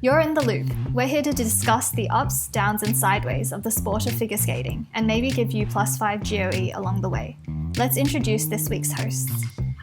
You're in the loop. We're here to discuss the ups, downs, and sideways of the sport of figure skating, and maybe give you +5 GOE along the way. Let's introduce this week's hosts.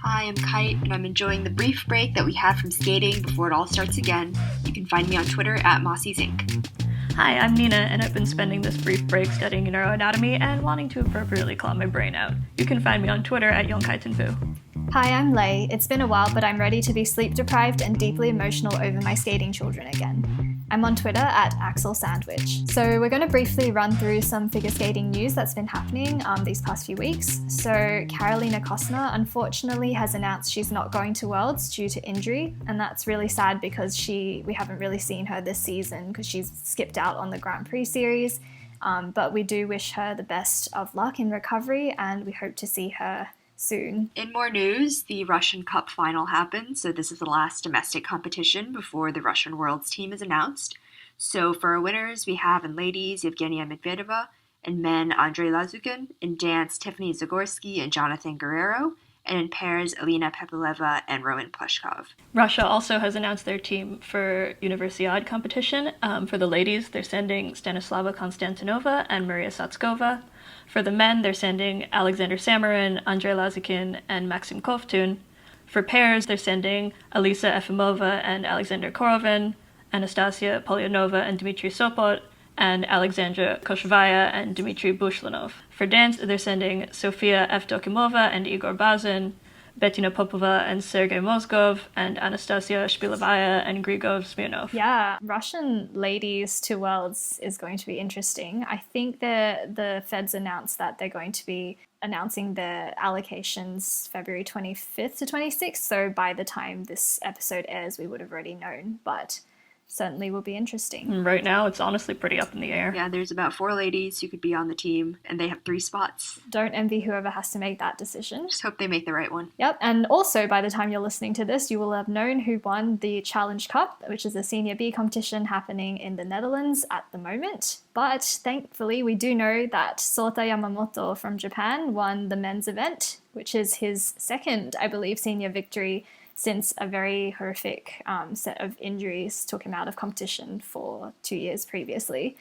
Hi, I'm Kite, and I'm enjoying the brief break that we had from skating before it all starts again. You can find me on Twitter at Mossies Inc. Hi, I'm Nina, and I've been spending this brief break studying neuroanatomy and wanting to appropriately claw my brain out. You can find me on Twitter at Yonkaitanpu. Hi, I'm Lei. It's been a while, but I'm ready to be sleep deprived and deeply emotional over my skating children again. I'm on Twitter at Axel Sandwich. So we're going to briefly run through some figure skating news that's been happening these past few weeks. So Karolina Kostner unfortunately has announced she's not going to Worlds due to injury, and that's really sad because we haven't really seen her this season because she's skipped out on the Grand Prix series. But we do wish her the best of luck in recovery, and we hope to see her soon. In more news, the Russian Cup final happened, so this is the last domestic competition before the Russian Worlds team is announced. So for our winners, we have in ladies Yevgenia Medvedeva, in men Andrei Lazukin, in dance Tiffany Zagorsky and Jonathan Guerrero, and in pairs Alina Pepeleva and Roman Pleshkov. Russia also has announced their team for Universiade competition. For the ladies, they're sending Stanislava Konstantinova and Maria Satskova. For the men, they're sending Alexander Samarin, Andrei Lazukin, and Maxim Kovtun. For pairs, they're sending Alisa Efimova and Alexander Korovin, Anastasia Polyanova and Dmitry Sopot, and Alexandra Koshvaya and Dmitry Bushlanov. For dance, they're sending Sofia Evdokimova and Igor Bazin, Bettina Popova and Sergei Mozgov, and Anastasia Shpilovaya and Grigor Smirnov. Yeah, Russian ladies to Worlds is going to be interesting. I think the Feds announced that they're going to be announcing their allocations February 25th to 26th, so by the time this episode airs, we would have already known, but certainly will be interesting. Right now, it's honestly pretty up in the air. Yeah, there's about 4 ladies who could be on the team, and they have 3 spots. Don't envy whoever has to make that decision. Just hope they make the right one. Yep, and also by the time you're listening to this, you will have known who won the Challenge Cup, which is a Senior B competition happening in the Netherlands at the moment. But thankfully, we do know that Sota Yamamoto from Japan won the men's event, which is his second, I believe, senior victory since a very horrific set of injuries took him out of competition for 2 years previously.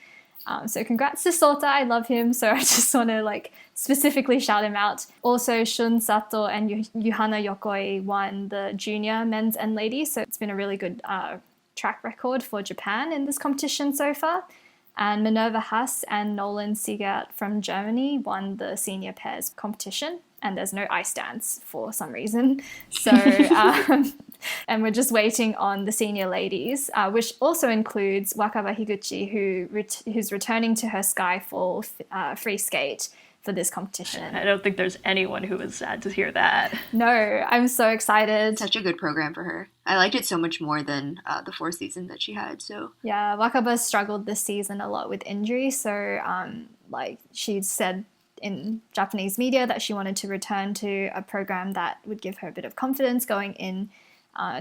So congrats to Sota, I love him, so I just want to specifically shout him out. Also, Shun Sato and Yuhana Yokoi won the junior men's and ladies, so it's been a really good track record for Japan in this competition so far. And Minerva Haas and Nolan Siegert from Germany won the senior pairs competition. And there's no ice dance for some reason. So, and we're just waiting on the senior ladies, which also includes Wakaba Higuchi, who's returning to her Skyfall free skate for this competition. I don't think there's anyone who is sad to hear that. No, I'm so excited. Such a good program for her. I liked it so much more than the 4th season that she had. So yeah, Wakaba struggled this season a lot with injury. So she said in Japanese media that she wanted to return to a program that would give her a bit of confidence going in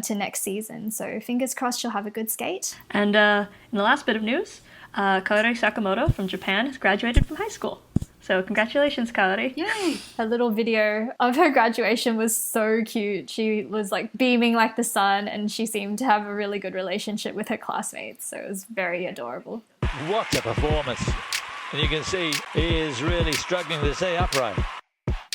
to next season. So fingers crossed she'll have a good skate. And in the last bit of news, Kaori Sakamoto from Japan has graduated from high school. So congratulations, Kaori. Yay! Her little video of her graduation was so cute. She was beaming like the sun, and she seemed to have a really good relationship with her classmates. So it was very adorable. What a performance. And you can see he is really struggling to stay upright.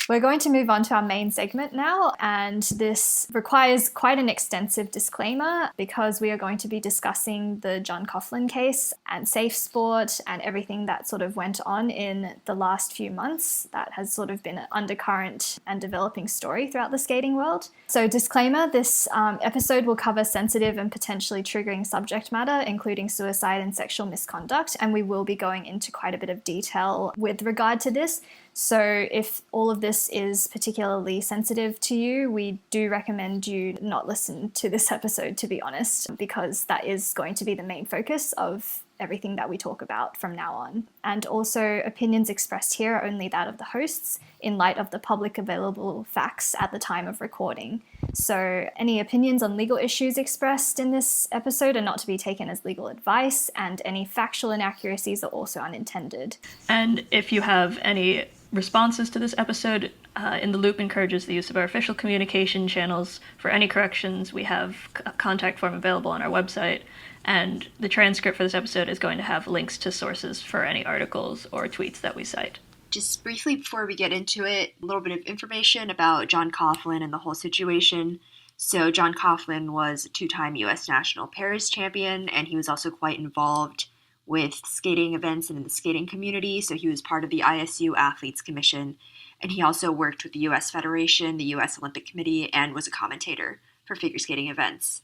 We're going to move on to our main segment now, and this requires quite an extensive disclaimer because we are going to be discussing the John Coughlin case and safe sport and everything that sort of went on in the last few months that has sort of been an undercurrent and developing story throughout the skating world. So disclaimer, this episode will cover sensitive and potentially triggering subject matter, including suicide and sexual misconduct, and we will be going into quite a bit of detail with regard to this. So if all of this is particularly sensitive to you, we do recommend you not listen to this episode, to be honest, because that is going to be the main focus of everything that we talk about from now on. And also, opinions expressed here are only that of the hosts in light of the public available facts at the time of recording. So any opinions on legal issues expressed in this episode are not to be taken as legal advice, and any factual inaccuracies are also unintended. And if you have any responses to this episode. In the Loop encourages the use of our official communication channels. For any corrections, we have a contact form available on our website, and the transcript for this episode is going to have links to sources for any articles or tweets that we cite. Just briefly before we get into it, a little bit of information about John Coughlin and the whole situation. So John Coughlin was a two-time U.S. national Paris champion, and he was also quite involved with skating events and in the skating community. So he was part of the ISU Athletes Commission, and he also worked with the U.S. Federation, the U.S. Olympic Committee, and was a commentator for figure skating events.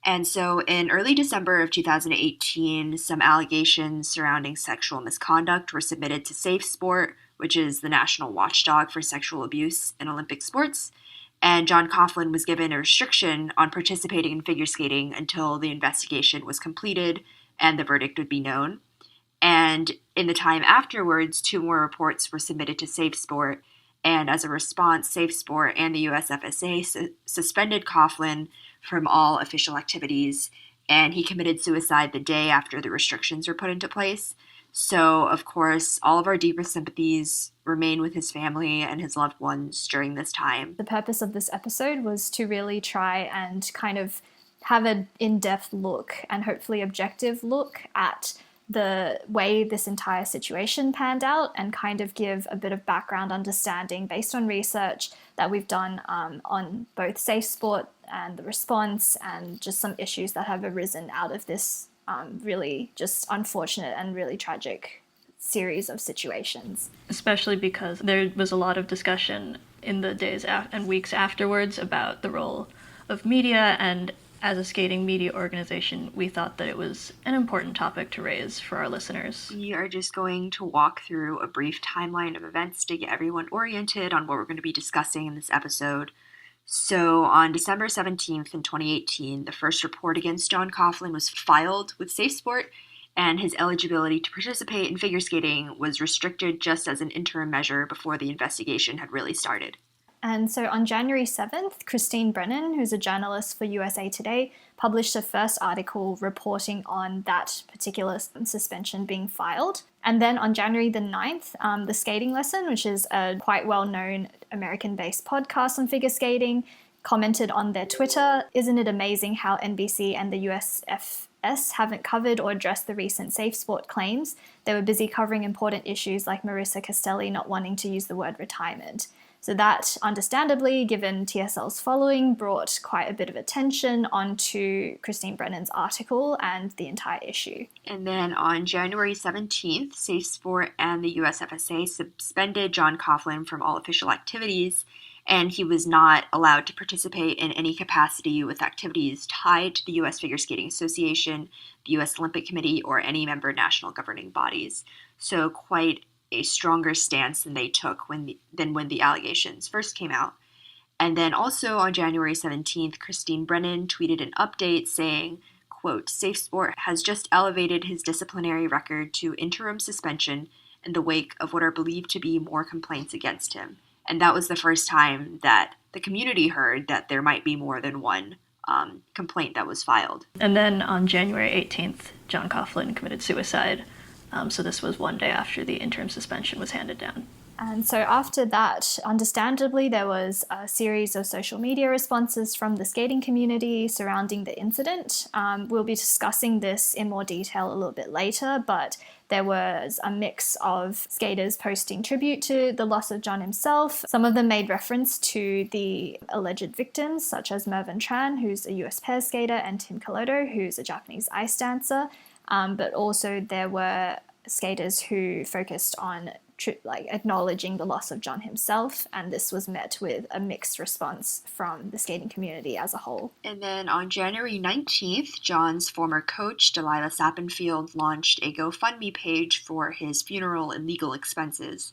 And so in early December of 2018, some allegations surrounding sexual misconduct were submitted to Safe Sport, which is the national watchdog for sexual abuse in Olympic sports. And John Coughlin was given a restriction on participating in figure skating until the investigation was completed and the verdict would be known. And in the time afterwards, 2 more reports were submitted to Safe Sport. And as a response, Safe Sport and the USFSA suspended Coughlin from all official activities, and he committed suicide the day after the restrictions were put into place. So, of course, all of our deepest sympathies remain with his family and his loved ones during this time. The purpose of this episode was to really try and kind of have an in-depth look and hopefully objective look at the way this entire situation panned out and kind of give a bit of background understanding based on research that we've done on both Safe Sport and the response and just some issues that have arisen out of this really just unfortunate and really tragic series of situations. Especially because there was a lot of discussion in the days and weeks afterwards about the role of media, and as a skating media organization, we thought that it was an important topic to raise for our listeners. We are just going to walk through a brief timeline of events to get everyone oriented on what we're going to be discussing in this episode. So on December 17th in 2018, the first report against John Coughlin was filed with Safe Sport, and his eligibility to participate in figure skating was restricted just as an interim measure before the investigation had really started. And so on January 7th, Christine Brennan, who's a journalist for USA Today, published a first article reporting on that particular suspension being filed. And then on January the 9th, The Skating Lesson, which is a quite well-known American-based podcast on figure skating, commented on their Twitter, "Isn't it amazing how NBC and the USFS haven't covered or addressed the recent Safe Sport claims? They were busy covering important issues like Marissa Castelli not wanting to use the word retirement." So that, understandably, given TSL's following, brought quite a bit of attention onto Christine Brennan's article and the entire issue. And then on January 17th, Safe Sport and the USFSA suspended John Coughlin from all official activities, and he was not allowed to participate in any capacity with activities tied to the U.S. Figure Skating Association, the U.S. Olympic Committee, or any member national governing bodies. So quite a stronger stance than they took when the allegations first came out. And then also on January 17th, Christine Brennan tweeted an update saying, quote, "Safe Sport has just elevated his disciplinary record to interim suspension in the wake of what are believed to be more complaints against him." And that was the first time that the community heard that there might be more than one complaint that was filed. And then on January 18th, John Coughlin committed suicide. So this was one day after the interim suspension was handed down. And so after that, understandably, there was a series of social media responses from the skating community surrounding the incident. We'll be discussing this in more detail a little bit later, but there was a mix of skaters posting tribute to the loss of John himself. Some of them made reference to the alleged victims, such as Mervyn Tran, who's a US pair skater, and Tim Kaloto, who's a Japanese ice dancer. But also there were skaters who focused on acknowledging the loss of John himself, and this was met with a mixed response from the skating community as a whole. And then on January 19th, John's former coach, Delilah Sappenfield, launched a GoFundMe page for his funeral and legal expenses.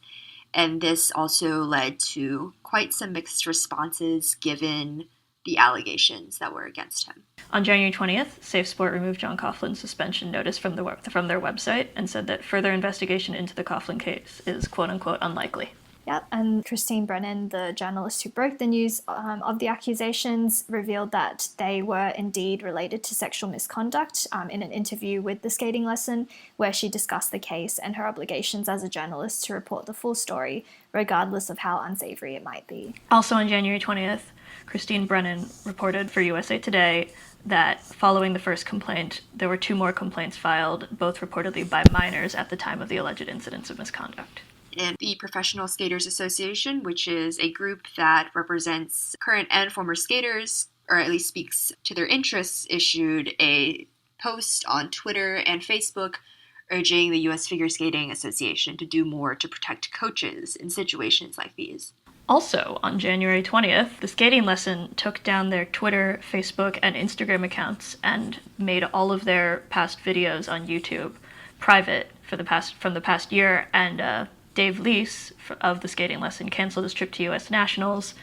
And this also led to quite some mixed responses given the allegations that were against him. On January 20th, Safe Sport removed John Coughlin's suspension notice from their website and said that further investigation into the Coughlin case is quote-unquote unlikely. Yep, and Christine Brennan, the journalist who broke the news of the accusations, revealed that they were indeed related to sexual misconduct in an interview with The Skating Lesson, where she discussed the case and her obligations as a journalist to report the full story, regardless of how unsavory it might be. Also on January 20th, Christine Brennan reported for USA Today that following the first complaint, there were 2 more complaints filed, both reportedly by minors at the time of the alleged incidents of misconduct. And the Professional Skaters Association, which is a group that represents current and former skaters, or at least speaks to their interests, issued a post on Twitter and Facebook urging the U.S. Figure Skating Association to do more to protect coaches in situations like these. Also, on January 20th, the Skating Lesson took down their Twitter, Facebook, and Instagram accounts and made all of their past videos on YouTube private from the past year, and Dave Lease of the Skating Lesson canceled his trip to U.S. Nationals,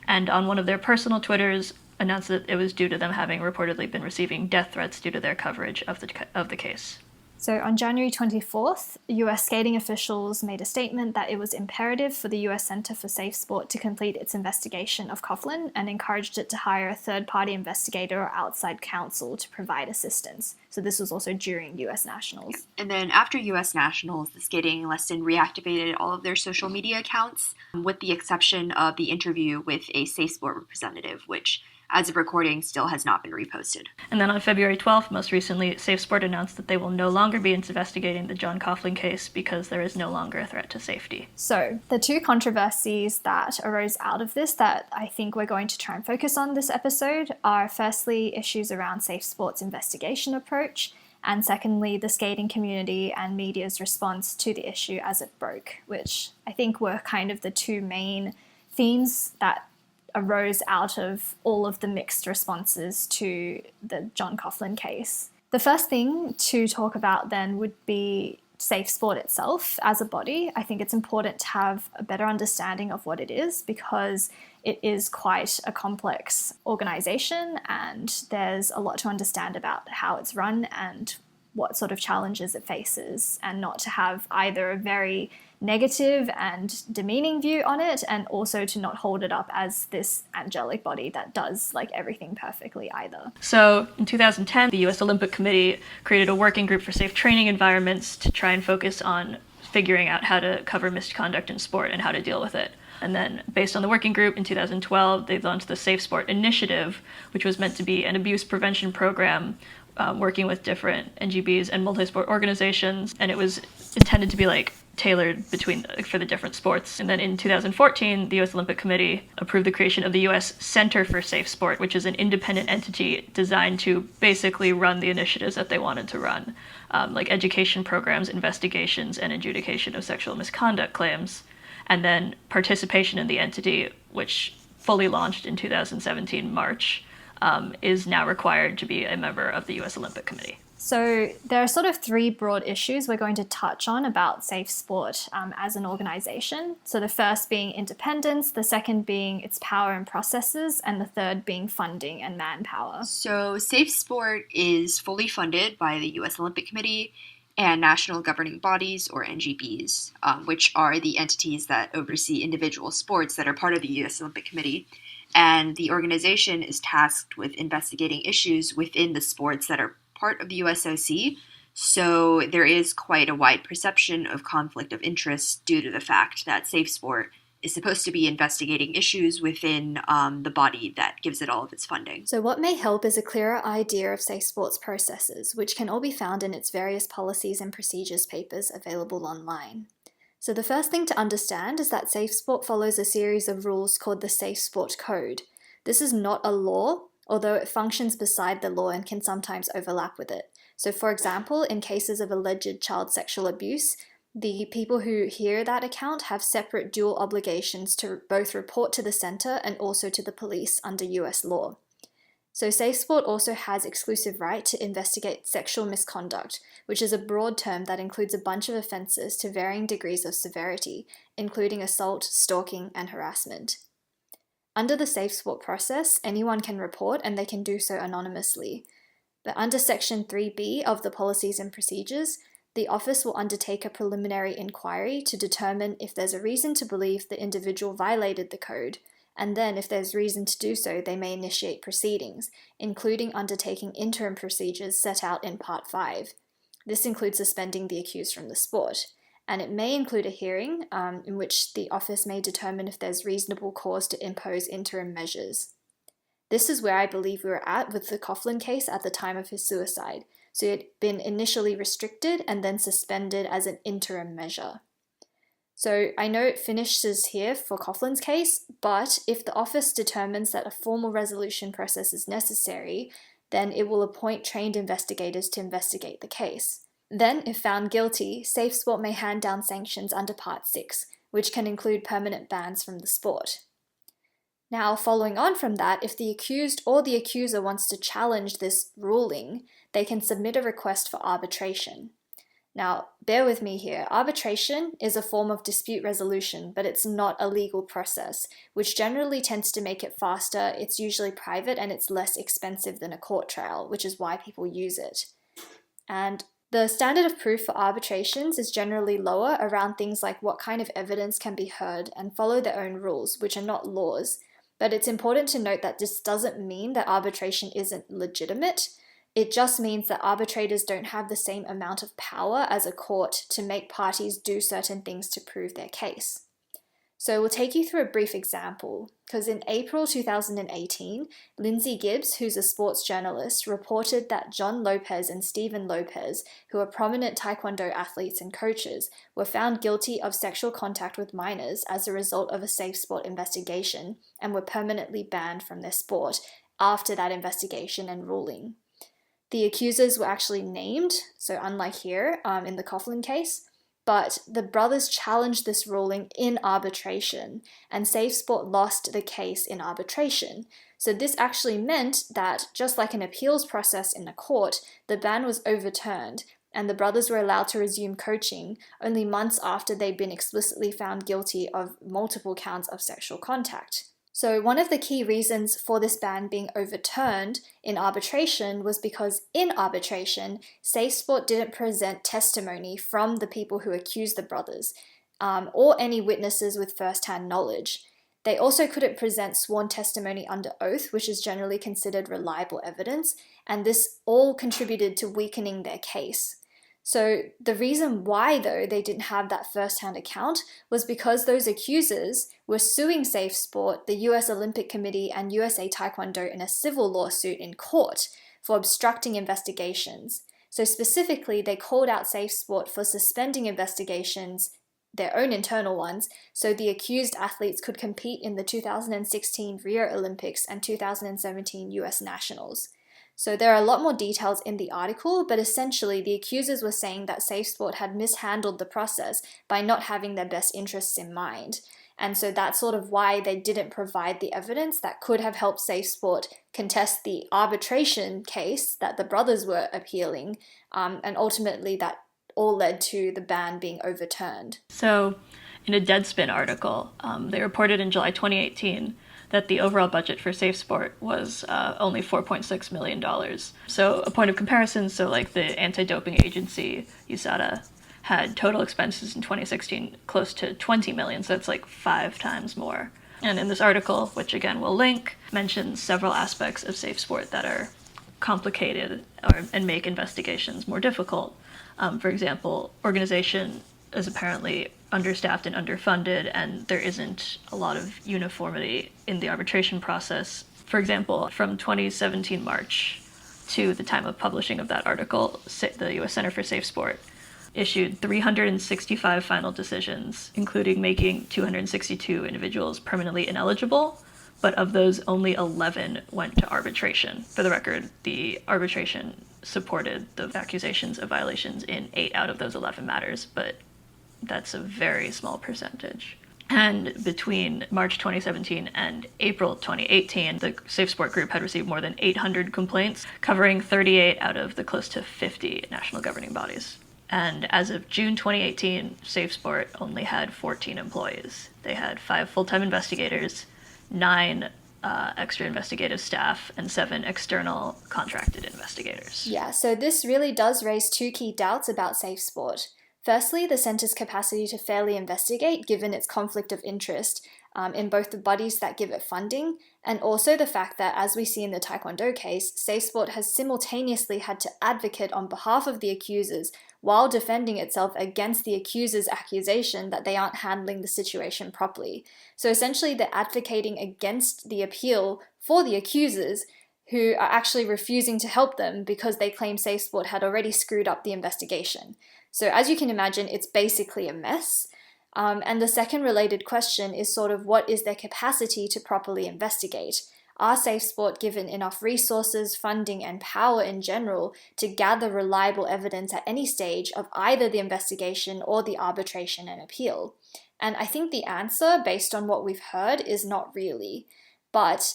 and on one of their personal Twitters announced that it was due to them having reportedly been receiving death threats due to their coverage of the case. So on January 24th, US skating officials made a statement that it was imperative for the US Center for Safe Sport to complete its investigation of Coughlin and encouraged it to hire a third-party investigator or outside counsel to provide assistance. So this was also during US Nationals. And then after US Nationals, the Skating Lesson reactivated all of their social media accounts, with the exception of the interview with a Safe Sport representative, which as of recording, still has not been reposted. And then on February 12th, most recently, Safe Sport announced that they will no longer be investigating the John Coughlin case because there is no longer a threat to safety. So the 2 controversies that arose out of this that I think we're going to try and focus on this episode are firstly issues around Safe Sport's investigation approach, and secondly, the skating community and media's response to the issue as it broke, which I think were kind of the 2 main themes that arose out of all of the mixed responses to the John Coughlin case. The first thing to talk about then would be Safe Sport itself as a body. I think it's important to have a better understanding of what it is because it is quite a complex organization and there's a lot to understand about how it's run and what sort of challenges it faces, and not to have either a very negative and demeaning view on it and also to not hold it up as this angelic body that does like everything perfectly either. So in 2010, the US Olympic Committee created a working group for safe training environments to try and focus on figuring out how to cover misconduct in sport and how to deal with it. And then based on the working group in 2012, they launched the Safe Sport Initiative, which was meant to be an abuse prevention program working with different NGBs and multi-sport organizations, and it was intended to be like tailored for the different sports. And then in 2014, the U.S. Olympic Committee approved the creation of the U.S. Center for Safe Sport, which is an independent entity designed to basically run the initiatives that they wanted to run, like education programs, investigations, and adjudication of sexual misconduct claims. And then participation in the entity, which fully launched in 2017 March, is now required to be a member of the U.S. Olympic Committee. So there are sort of 3 broad issues we're going to touch on about Safe Sport as an organization. So the first being independence, the second being its power and processes, and the third being funding and manpower. So Safe Sport is fully funded by the U.S. Olympic Committee and national governing bodies, or NGBs, which are the entities that oversee individual sports that are part of the U.S. Olympic Committee. And the organization is tasked with investigating issues within the sports that are part of the USOC. So there is quite a wide perception of conflict of interest due to the fact that Safe Sport is supposed to be investigating issues within the body that gives it all of its funding. So what may help is a clearer idea of Safe Sport's processes, which can all be found in its various policies and procedures papers available online. So the first thing to understand is that Safe Sport follows a series of rules called the Safe Sport Code. This is not a law, although it functions beside the law and can sometimes overlap with it. So for example, in cases of alleged child sexual abuse, the people who hear that account have separate dual obligations to both report to the center and also to the police under US law. So Safe Sport also has exclusive right to investigate sexual misconduct, which is a broad term that includes a bunch of offenses to varying degrees of severity, including assault, stalking, and harassment. Under the Safe Sport process, anyone can report and they can do so anonymously. But under Section 3B of the Policies and Procedures, The office will undertake a preliminary inquiry to determine if there's a reason to believe the individual violated the code, and then if there's reason to do so, they may initiate proceedings, including undertaking interim procedures set out in Part 5. This includes suspending the accused from the sport, and it may include a hearing in which the office may determine if there's reasonable cause to impose interim measures. This is where I believe we were at with the Coughlin case at the time of his suicide, so it had been initially restricted and then suspended as an interim measure. So I know it finishes here for Coughlin's case, but if the office determines that a formal resolution process is necessary, then it will appoint trained investigators to investigate the case. Then, if found guilty, Safe Sport may hand down sanctions under Part 6, which can include permanent bans from the sport. Now, following on from that, if the accused or the accuser wants to challenge this ruling, they can submit a request for arbitration. Now, bear with me here. Arbitration is a form of dispute resolution, but it's not a legal process, which generally tends to make it faster. It's usually private and it's less expensive than a court trial, which is why people use it. And the standard of proof for arbitrations is generally lower around things like what kind of evidence can be heard and follow their own rules, which are not laws. But it's important to note that this doesn't mean that arbitration isn't legitimate. It just means that arbitrators don't have the same amount of power as a court to make parties do certain things to prove their case. So we'll take you through a brief example, because in April 2018, Lindsay Gibbs, who's a sports journalist, reported that John Lopez and Stephen Lopez, who are prominent Taekwondo athletes and coaches, were found guilty of sexual contact with minors as a result of a Safe Sport investigation and were permanently banned from their sport after that investigation and ruling. The accusers were actually named, so unlike here in the Coughlin case, but the brothers challenged this ruling in arbitration, and Safe Sport lost the case in arbitration. So this actually meant that, just like an appeals process in a court, the ban was overturned, and the brothers were allowed to resume coaching only months after they'd been explicitly found guilty of multiple counts of sexual contact. So one of the key reasons for this ban being overturned in arbitration was because in arbitration, Safe Sport didn't present testimony from the people who accused the brothers, or any witnesses with first-hand knowledge. They also couldn't present sworn testimony under oath, which is generally considered reliable evidence, and this all contributed to weakening their case. So the reason why, though, they didn't have that first-hand account was because those accusers were suing Safe Sport, the US Olympic Committee, and USA Taekwondo in a civil lawsuit in court for obstructing investigations. So specifically, they called out Safe Sport for suspending investigations, their own internal ones, so the accused athletes could compete in the 2016 Rio Olympics and 2017 US Nationals. So there are a lot more details in the article, but essentially the accusers were saying that Safe Sport had mishandled the process by not having their best interests in mind. And so that's sort of why they didn't provide the evidence that could have helped Safe Sport contest the arbitration case that the brothers were appealing, and ultimately that all led to the ban being overturned. So in a Deadspin article, they reported in July 2018 that the overall budget for Safe Sport was only $4.6 million. So a point of comparison, so like the anti-doping agency, USADA, had total expenses in 2016 close to $20 million, so it's like 5 times more. And in this article, which again we'll link, mentions several aspects of Safe Sport that are complicated and make investigations more difficult. For example, organization is apparently understaffed and underfunded, and there isn't a lot of uniformity in the arbitration process. For example, from 2017 March to the time of publishing of that article, the U.S. Center for Safe Sport issued 365 final decisions, including making 262 individuals permanently ineligible, but of those, only 11 went to arbitration. For the record, the arbitration supported the accusations of violations in 8 out of those 11 matters, but that's a very small percentage. And between March 2017 and April 2018, the Safe Sport Group had received more than 800 complaints, covering 38 out of the close to 50 national governing bodies. And as of June 2018, Safe Sport only had 14 employees. They had 5 full-time investigators, 9 extra investigative staff and 7 external contracted investigators. Yeah, so this really does raise 2 key doubts about Safe Sport. Firstly, the centre's capacity to fairly investigate, given its conflict of interest in both the bodies that give it funding, and also the fact that, as we see in the Taekwondo case, Safe Sport has simultaneously had to advocate on behalf of the accusers while defending itself against the accusers' accusation that they aren't handling the situation properly. So essentially, they're advocating against the appeal for the accusers, who are actually refusing to help them because they claim Safe Sport had already screwed up the investigation. So as you can imagine, it's basically a mess. And the second related question is sort of, what is their capacity to properly investigate? Are Safe Sport given enough resources, funding, and power in general to gather reliable evidence at any stage of either the investigation or the arbitration and appeal? And I think the answer, based on what we've heard, is not really. But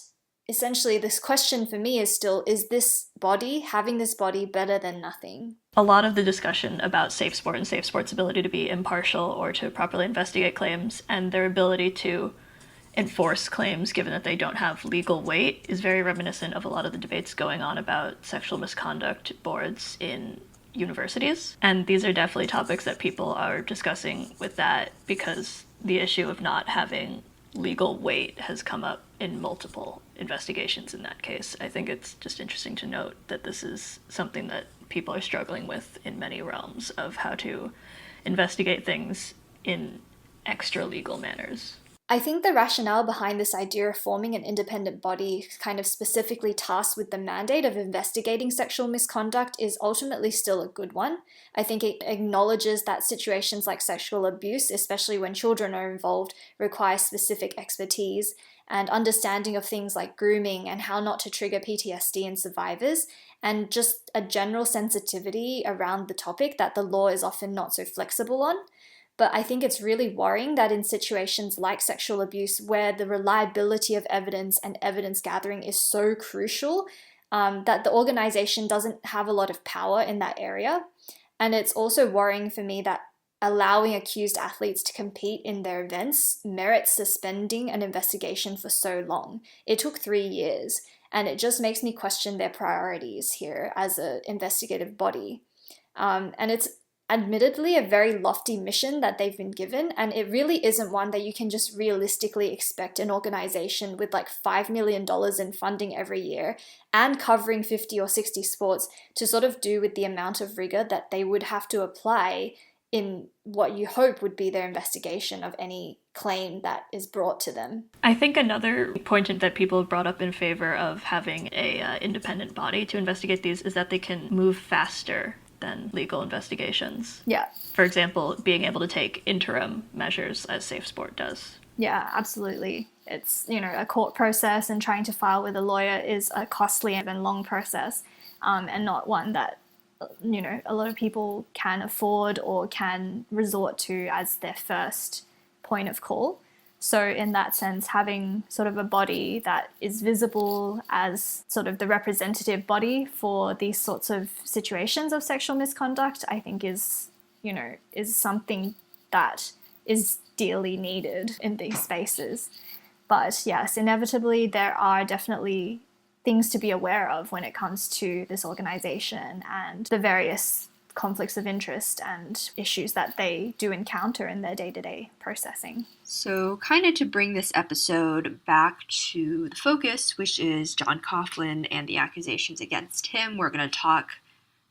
essentially, this question for me is still, is this body, having this body, better than nothing? A lot of the discussion about Safe Sport and Safe Sport's ability to be impartial or to properly investigate claims and their ability to enforce claims given that they don't have legal weight is very reminiscent of a lot of the debates going on about sexual misconduct boards in universities. And these are definitely topics that people are discussing with that, because the issue of not having legal weight has come up in multiple investigations in that case. I think it's just interesting to note that this is something that people are struggling with in many realms of how to investigate things in extra legal manners. I think the rationale behind this idea of forming an independent body kind of specifically tasked with the mandate of investigating sexual misconduct is ultimately still a good one. I think it acknowledges that situations like sexual abuse, especially when children are involved, require specific expertise and understanding of things like grooming and how not to trigger PTSD in survivors, and just a general sensitivity around the topic that the law is often not so flexible on. But I think it's really worrying that in situations like sexual abuse, where the reliability of evidence and evidence gathering is so crucial, that the organization doesn't have a lot of power in that area. And it's also worrying for me that allowing accused athletes to compete in their events merits suspending an investigation for so long. It took 3 years, and it just makes me question their priorities here as an investigative body. And it's admittedly a very lofty mission that they've been given, and it really isn't one that you can just realistically expect an organization with like $5 million in funding every year and covering 50 or 60 sports to sort of do with the amount of rigor that they would have to apply in what you hope would be their investigation of any claim that is brought to them. I think another point that people have brought up in favor of having a independent body to investigate these is that they can move faster than legal investigations. Yeah. For example, being able to take interim measures as Safe Sport does. Yeah, absolutely. It's, a court process, and trying to file with a lawyer is a costly and long process, and not one that, a lot of people can afford or can resort to as their first point of call. So in that sense, having sort of a body that is visible as sort of the representative body for these sorts of situations of sexual misconduct, I think is something that is dearly needed in these spaces. But yes, inevitably, there are definitely things to be aware of when it comes to this organization and the various conflicts of interest and issues that they do encounter in their day-to-day processing. So kind of to bring this episode back to the focus, which is John Coughlin and the accusations against him, we're going to talk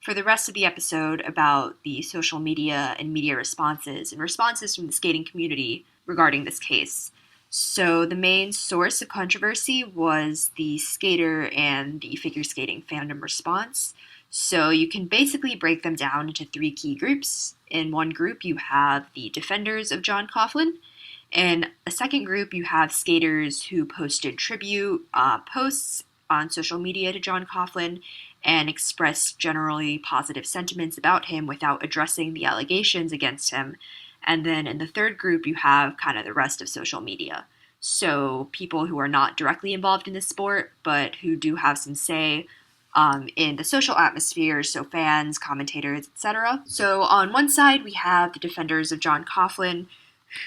for the rest of the episode about the social media and media responses and responses from the skating community regarding this case. So the main source of controversy was the skater and the figure skating fandom response. So you can basically break them down into 3 key groups. In one group, you have the defenders of John Coughlin. In a second group, you have skaters who posted tribute posts on social media to John Coughlin and expressed generally positive sentiments about him without addressing the allegations against him. And then in the third group, you have kind of the rest of social media. So people who are not directly involved in the sport, but who do have some say in the social atmosphere, so fans, commentators, etc. So on one side, we have the defenders of John Coughlin,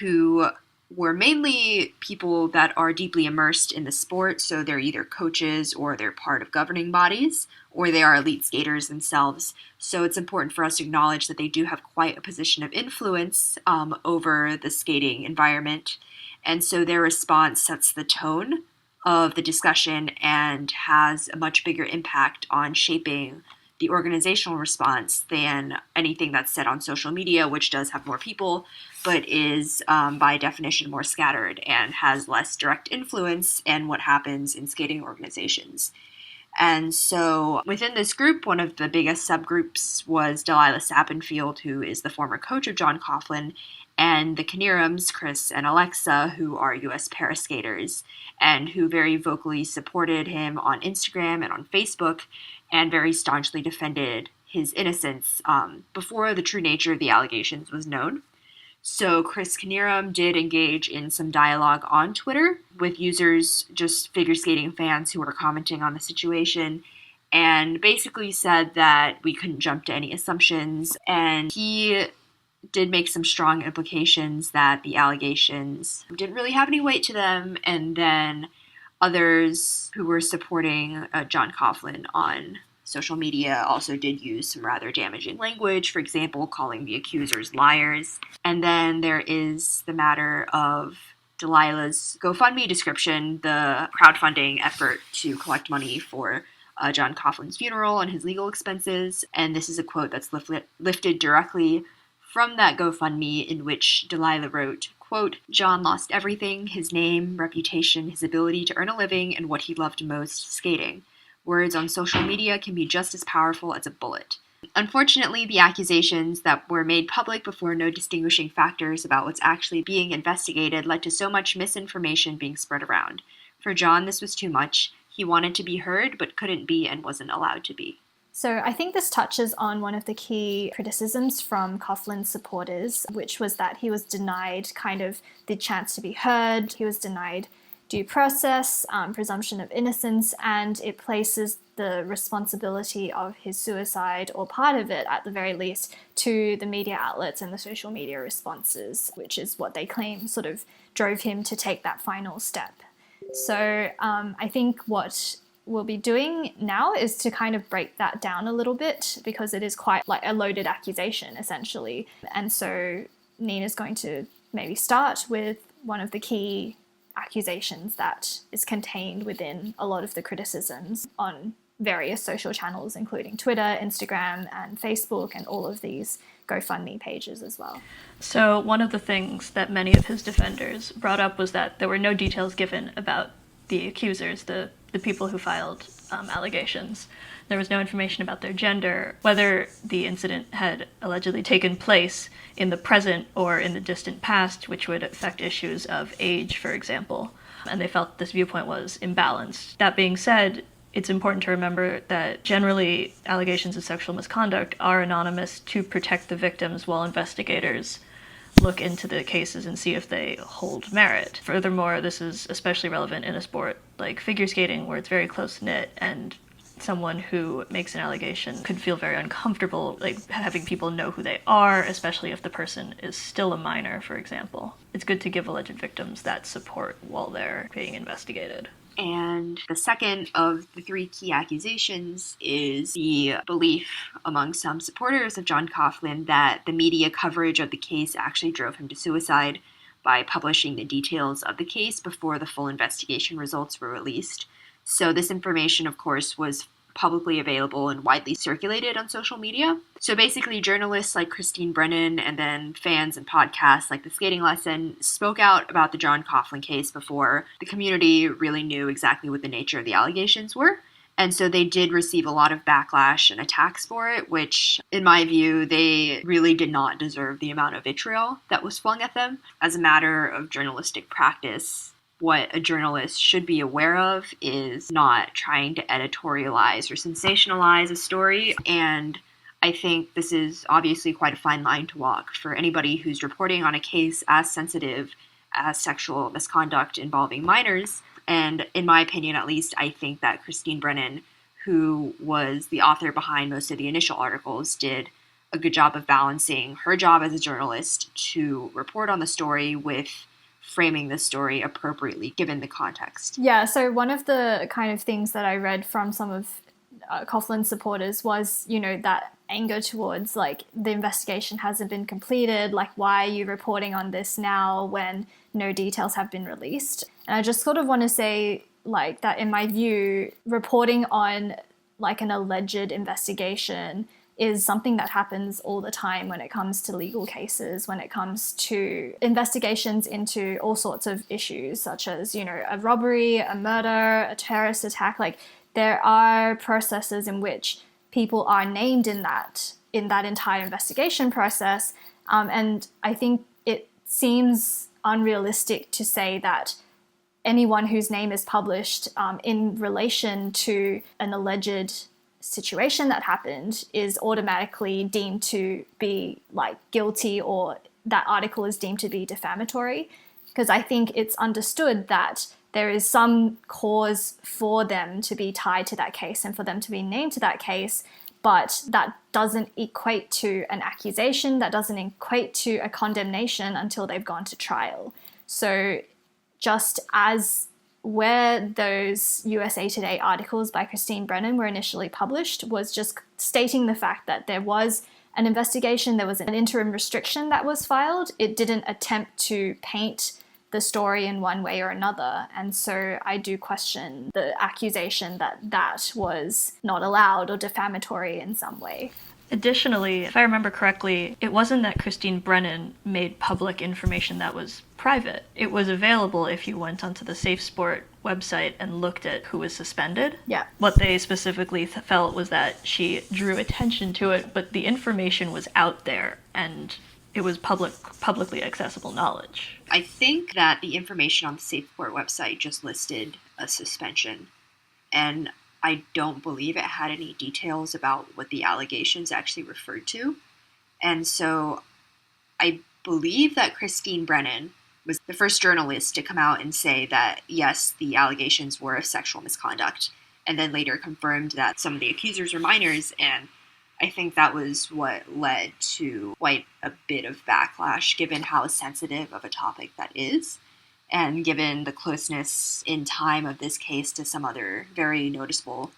who were mainly people that are deeply immersed in the sport, so they're either coaches or they're part of governing bodies, or they are elite skaters themselves. So it's important for us to acknowledge that they do have quite a position of influence over the skating environment. And so their response sets the tone of the discussion and has a much bigger impact on shaping the organizational response than anything that's said on social media, which does have more people, but is by definition more scattered and has less direct influence in what happens in skating organizations. And so within this group, one of the biggest subgroups was Delilah Sappenfield, who is the former coach of John Coughlin, and the Kinnerums, Chris and Alexa, who are U.S. paraskaters, and who very vocally supported him on Instagram and on Facebook, and very staunchly defended his innocence before the true nature of the allegations was known. So Chris Kinnerum did engage in some dialogue on Twitter with users, just figure skating fans who were commenting on the situation, and basically said that we couldn't jump to any assumptions. And he did make some strong implications that the allegations didn't really have any weight to them, and then others who were supporting John Coughlin on social media also did use some rather damaging language, for example, calling the accusers liars. And then there is the matter of Delilah's GoFundMe description, the crowdfunding effort to collect money for John Coughlin's funeral and his legal expenses. And this is a quote that's lifted directly from that GoFundMe, in which Delilah wrote, quote, "John lost everything: his name, reputation, his ability to earn a living, and what he loved most, skating. Words on social media can be just as powerful as a bullet." Unfortunately, the accusations that were made public before no distinguishing factors about what's actually being investigated led to so much misinformation being spread around. For John, this was too much. He wanted to be heard, but couldn't be and wasn't allowed to be. So I think this touches on one of the key criticisms from Coughlin's supporters, which was that he was denied kind of the chance to be heard. He was denied due process, presumption of innocence, and it places the responsibility of his suicide, or part of it at the very least, to the media outlets and the social media responses, which is what they claim sort of drove him to take that final step. So I think what we'll be doing now is to kind of break that down a little bit, because it is quite like a loaded accusation, essentially. And so Nina's going to maybe start with one of the key accusations that is contained within a lot of the criticisms on various social channels, including Twitter, Instagram, and Facebook, and all of these GoFundMe pages as well. So one of the things that many of his defenders brought up was that there were no details given about the accusers, the people who filed allegations. There was no information about their gender, whether the incident had allegedly taken place in the present or in the distant past, which would affect issues of age, for example. And they felt this viewpoint was imbalanced. That being said, it's important to remember that generally allegations of sexual misconduct are anonymous to protect the victims while investigators look into the cases and see if they hold merit. Furthermore, this is especially relevant in a sport like figure skating, where it's very close-knit, and someone who makes an allegation could feel very uncomfortable, like having people know who they are, especially if the person is still a minor, for example. It's good to give alleged victims that support while they're being investigated. And the second of the three key accusations is the belief among some supporters of John Coughlin that the media coverage of the case actually drove him to suicide by publishing the details of the case before the full investigation results were released. So this information, of course, was publicly available and widely circulated on social media. So basically, journalists like Christine Brennan and then fans and podcasts like The Skating Lesson spoke out about the John Coughlin case before the community really knew exactly what the nature of the allegations were. And so they did receive a lot of backlash and attacks for it, which, in my view, they really did not deserve the amount of vitriol that was flung at them. As a matter of journalistic practice, what a journalist should be aware of is not trying to editorialize or sensationalize a story. And I think this is obviously quite a fine line to walk for anybody who's reporting on a case as sensitive as sexual misconduct involving minors. And in my opinion, at least, I think that Christine Brennan, who was the author behind most of the initial articles, did a good job of balancing her job as a journalist to report on the story with framing the story appropriately given the context. Yeah, so one of the kind of things that I read from some of Coughlin's supporters was, that anger towards, like, the investigation hasn't been completed, like, why are you reporting on this now when no details have been released? And I just sort of want to say, like, that in my view, reporting on, like, an alleged investigation is something that happens all the time when it comes to legal cases, when it comes to investigations into all sorts of issues, such as, a robbery, a murder, a terrorist attack. Like, there are processes in which people are named in that entire investigation process. And I think it seems unrealistic to say that anyone whose name is published in relation to an alleged situation that happened is automatically deemed to be, like, guilty, or that article is deemed to be defamatory, because I think it's understood that there is some cause for them to be tied to that case and for them to be named to that case, but that doesn't equate to an accusation, that doesn't equate to a condemnation until they've gone to trial. So just as where those USA Today articles by Christine Brennan were initially published was just stating the fact that there was an investigation, there was an interim restriction that was filed. It didn't attempt to paint the story in one way or another. And so I do question the accusation that that was not allowed or defamatory in some way. Additionally, if I remember correctly, it wasn't that Christine Brennan made public information that was private. It was available if you went onto the Safe Sport website and looked at who was suspended. Yeah. What they specifically felt was that she drew attention to it, but the information was out there and it was publicly accessible knowledge. I think that the information on the Safe Sport website just listed a suspension, and I don't believe it had any details about what the allegations actually referred to. And so I believe that Christine Brennan was the first journalist to come out and say that, yes, the allegations were of sexual misconduct, and then later confirmed that some of the accusers were minors. And I think that was what led to quite a bit of backlash, given how sensitive of a topic that is, and given the closeness in time of this case to some other very noticeable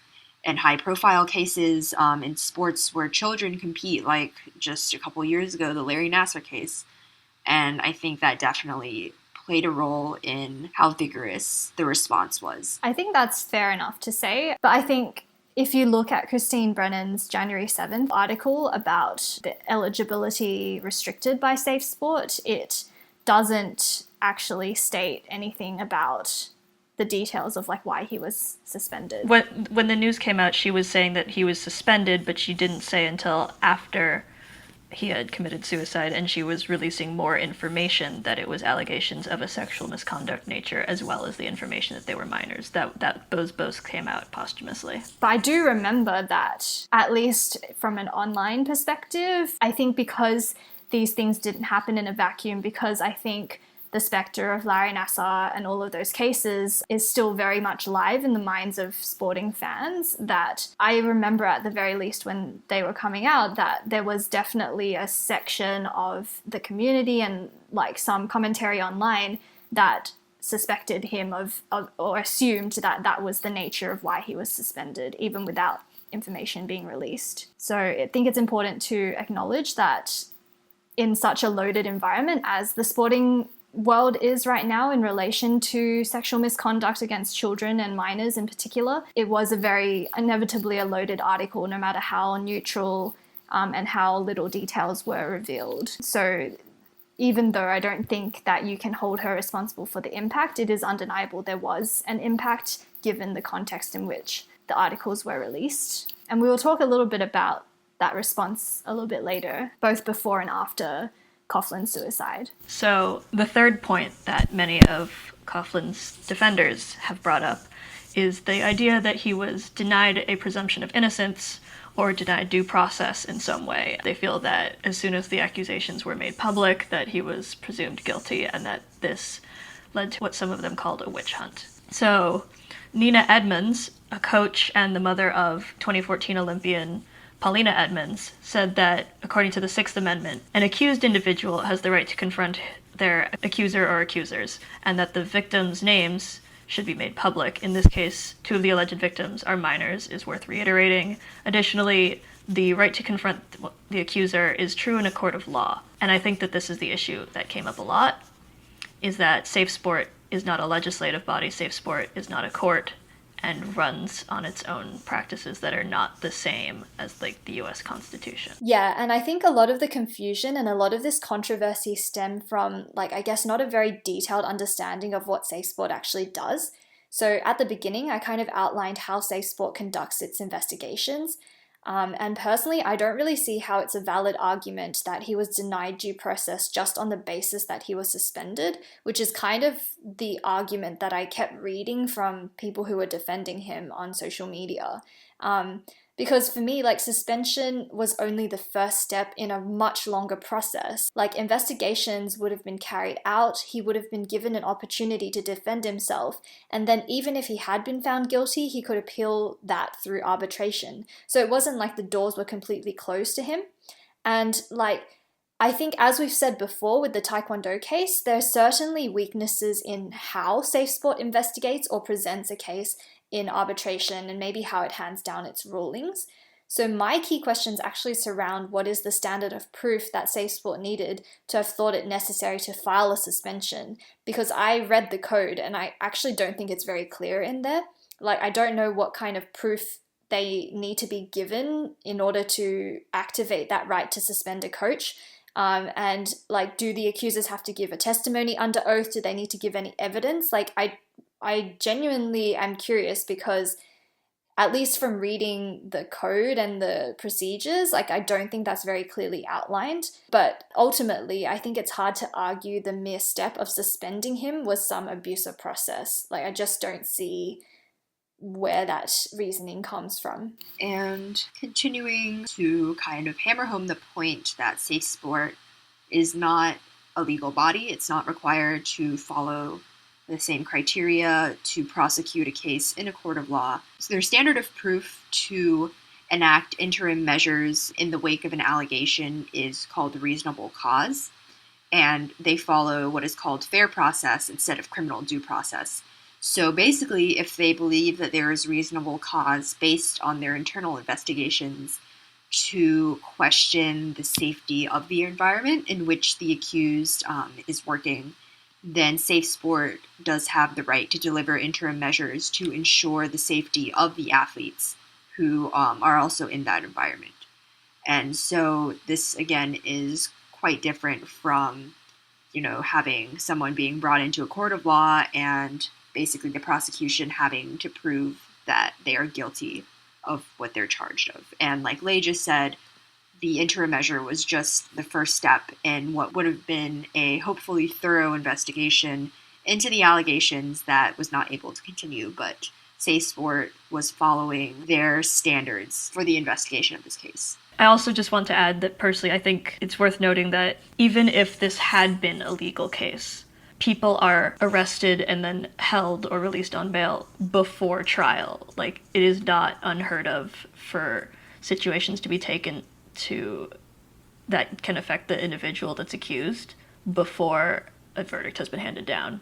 and high-profile cases in sports where children compete, like just a couple years ago, the Larry Nassar case. And I think that definitely played a role in how vigorous the response was. I think that's fair enough to say, but I think if you look at Christine Brennan's January 7th article about the eligibility restricted by Safe Sport, it doesn't actually state anything about the details of, like, why he was suspended. When the news came out, she was saying that he was suspended, but she didn't say until after he had committed suicide, and she was releasing more information that it was allegations of a sexual misconduct nature, as well as the information that they were minors. That those both came out posthumously. But I do remember that, at least from an online perspective, I think because these things didn't happen in a vacuum, because I think the spectre of Larry Nassar and all of those cases is still very much alive in the minds of sporting fans, that I remember at the very least when they were coming out that there was definitely a section of the community and, like, some commentary online that suspected him of or assumed that that was the nature of why he was suspended, even without information being released. So I think it's important to acknowledge that in such a loaded environment as the sporting world is right now in relation to sexual misconduct against children and minors in particular, it was a very inevitably a loaded article, no matter how neutral and how little details were revealed. So even though I don't think that you can hold her responsible for the impact, it is undeniable there was an impact given the context in which the articles were released. And we will talk a little bit about that response a little bit later, both before and after Coughlin's suicide. So the third point that many of Coughlin's defenders have brought up is the idea that he was denied a presumption of innocence or denied due process in some way. They feel that as soon as the accusations were made public, that he was presumed guilty, and that this led to what some of them called a witch hunt. So Nina Edmonds, a coach and the mother of 2014 Olympian Paulina Edmonds, said that, according to the Sixth Amendment, an accused individual has the right to confront their accuser or accusers, and that the victims' names should be made public. In this case, 2 of the alleged victims are minors, is worth reiterating. Additionally, the right to confront the accuser is true in a court of law. And I think that this is the issue that came up a lot, is that Safe Sport is not a legislative body, Safe Sport is not a court, and runs on its own practices that are not the same as like the US Constitution. Yeah, and I think a lot of the confusion and a lot of this controversy stem from, like, I guess not a very detailed understanding of what Safe Sport actually does. So at the beginning, I kind of outlined how Safe Sport conducts its investigations. And personally, I don't really see how it's a valid argument that he was denied due process just on the basis that he was suspended, which is kind of the argument that I kept reading from people who were defending him on social media. Because for me, like, suspension was only the first step in a much longer process. Like, investigations would have been carried out, he would have been given an opportunity to defend himself, and then even if he had been found guilty, he could appeal that through arbitration. So it wasn't like the doors were completely closed to him. And like, I think as we've said before with the Taekwondo case, there are certainly weaknesses in how Safe Sport investigates or presents a case in arbitration and maybe how it hands down its rulings. So my key questions actually surround what is the standard of proof that Safe Sport needed to have thought it necessary to file a suspension, because I read the code and I actually don't think it's very clear in there. Like, I don't know what kind of proof they need to be given in order to activate that right to suspend a coach. And like, do the accusers have to give a testimony under oath? Do they need to give any evidence? Like, I genuinely am curious, because at least from reading the code and the procedures, like, I don't think that's very clearly outlined. But ultimately, I think it's hard to argue the mere step of suspending him was some abusive process. Like, I just don't see where that reasoning comes from. And continuing to kind of hammer home the point that Safe Sport is not a legal body, it's not required to follow the same criteria to prosecute a case in a court of law. So their standard of proof to enact interim measures in the wake of an allegation is called reasonable cause, and they follow what is called fair process instead of criminal due process. So basically, if they believe that there is reasonable cause based on their internal investigations to question the safety of the environment in which the accused is working, then Safe Sport does have the right to deliver interim measures to ensure the safety of the athletes who are also in that environment. And so this, again, is quite different from, having someone being brought into a court of law and basically the prosecution having to prove that they are guilty of what they're charged of. And like Lei just said, the interim measure was just the first step in what would have been a hopefully thorough investigation into the allegations that was not able to continue, but Safe Sport was following their standards for the investigation of this case. I also just want to add that personally, I think it's worth noting that even if this had been a legal case, people are arrested and then held or released on bail before trial. Like, it is not unheard of for situations to be taken to that can affect the individual that's accused before a verdict has been handed down,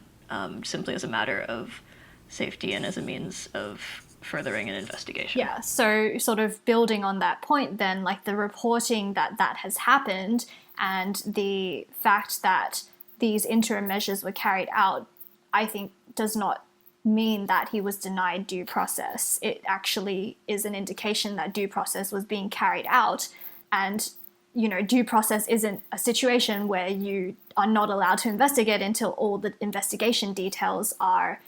simply as a matter of safety and as a means of furthering an investigation. Yeah, so sort of building on that point then, like, the reporting that has happened and the fact that these interim measures were carried out, I think does not mean that he was denied due process. It actually is an indication that due process was being carried out. And, due process isn't a situation where you are not allowed to investigate until all the investigation details are,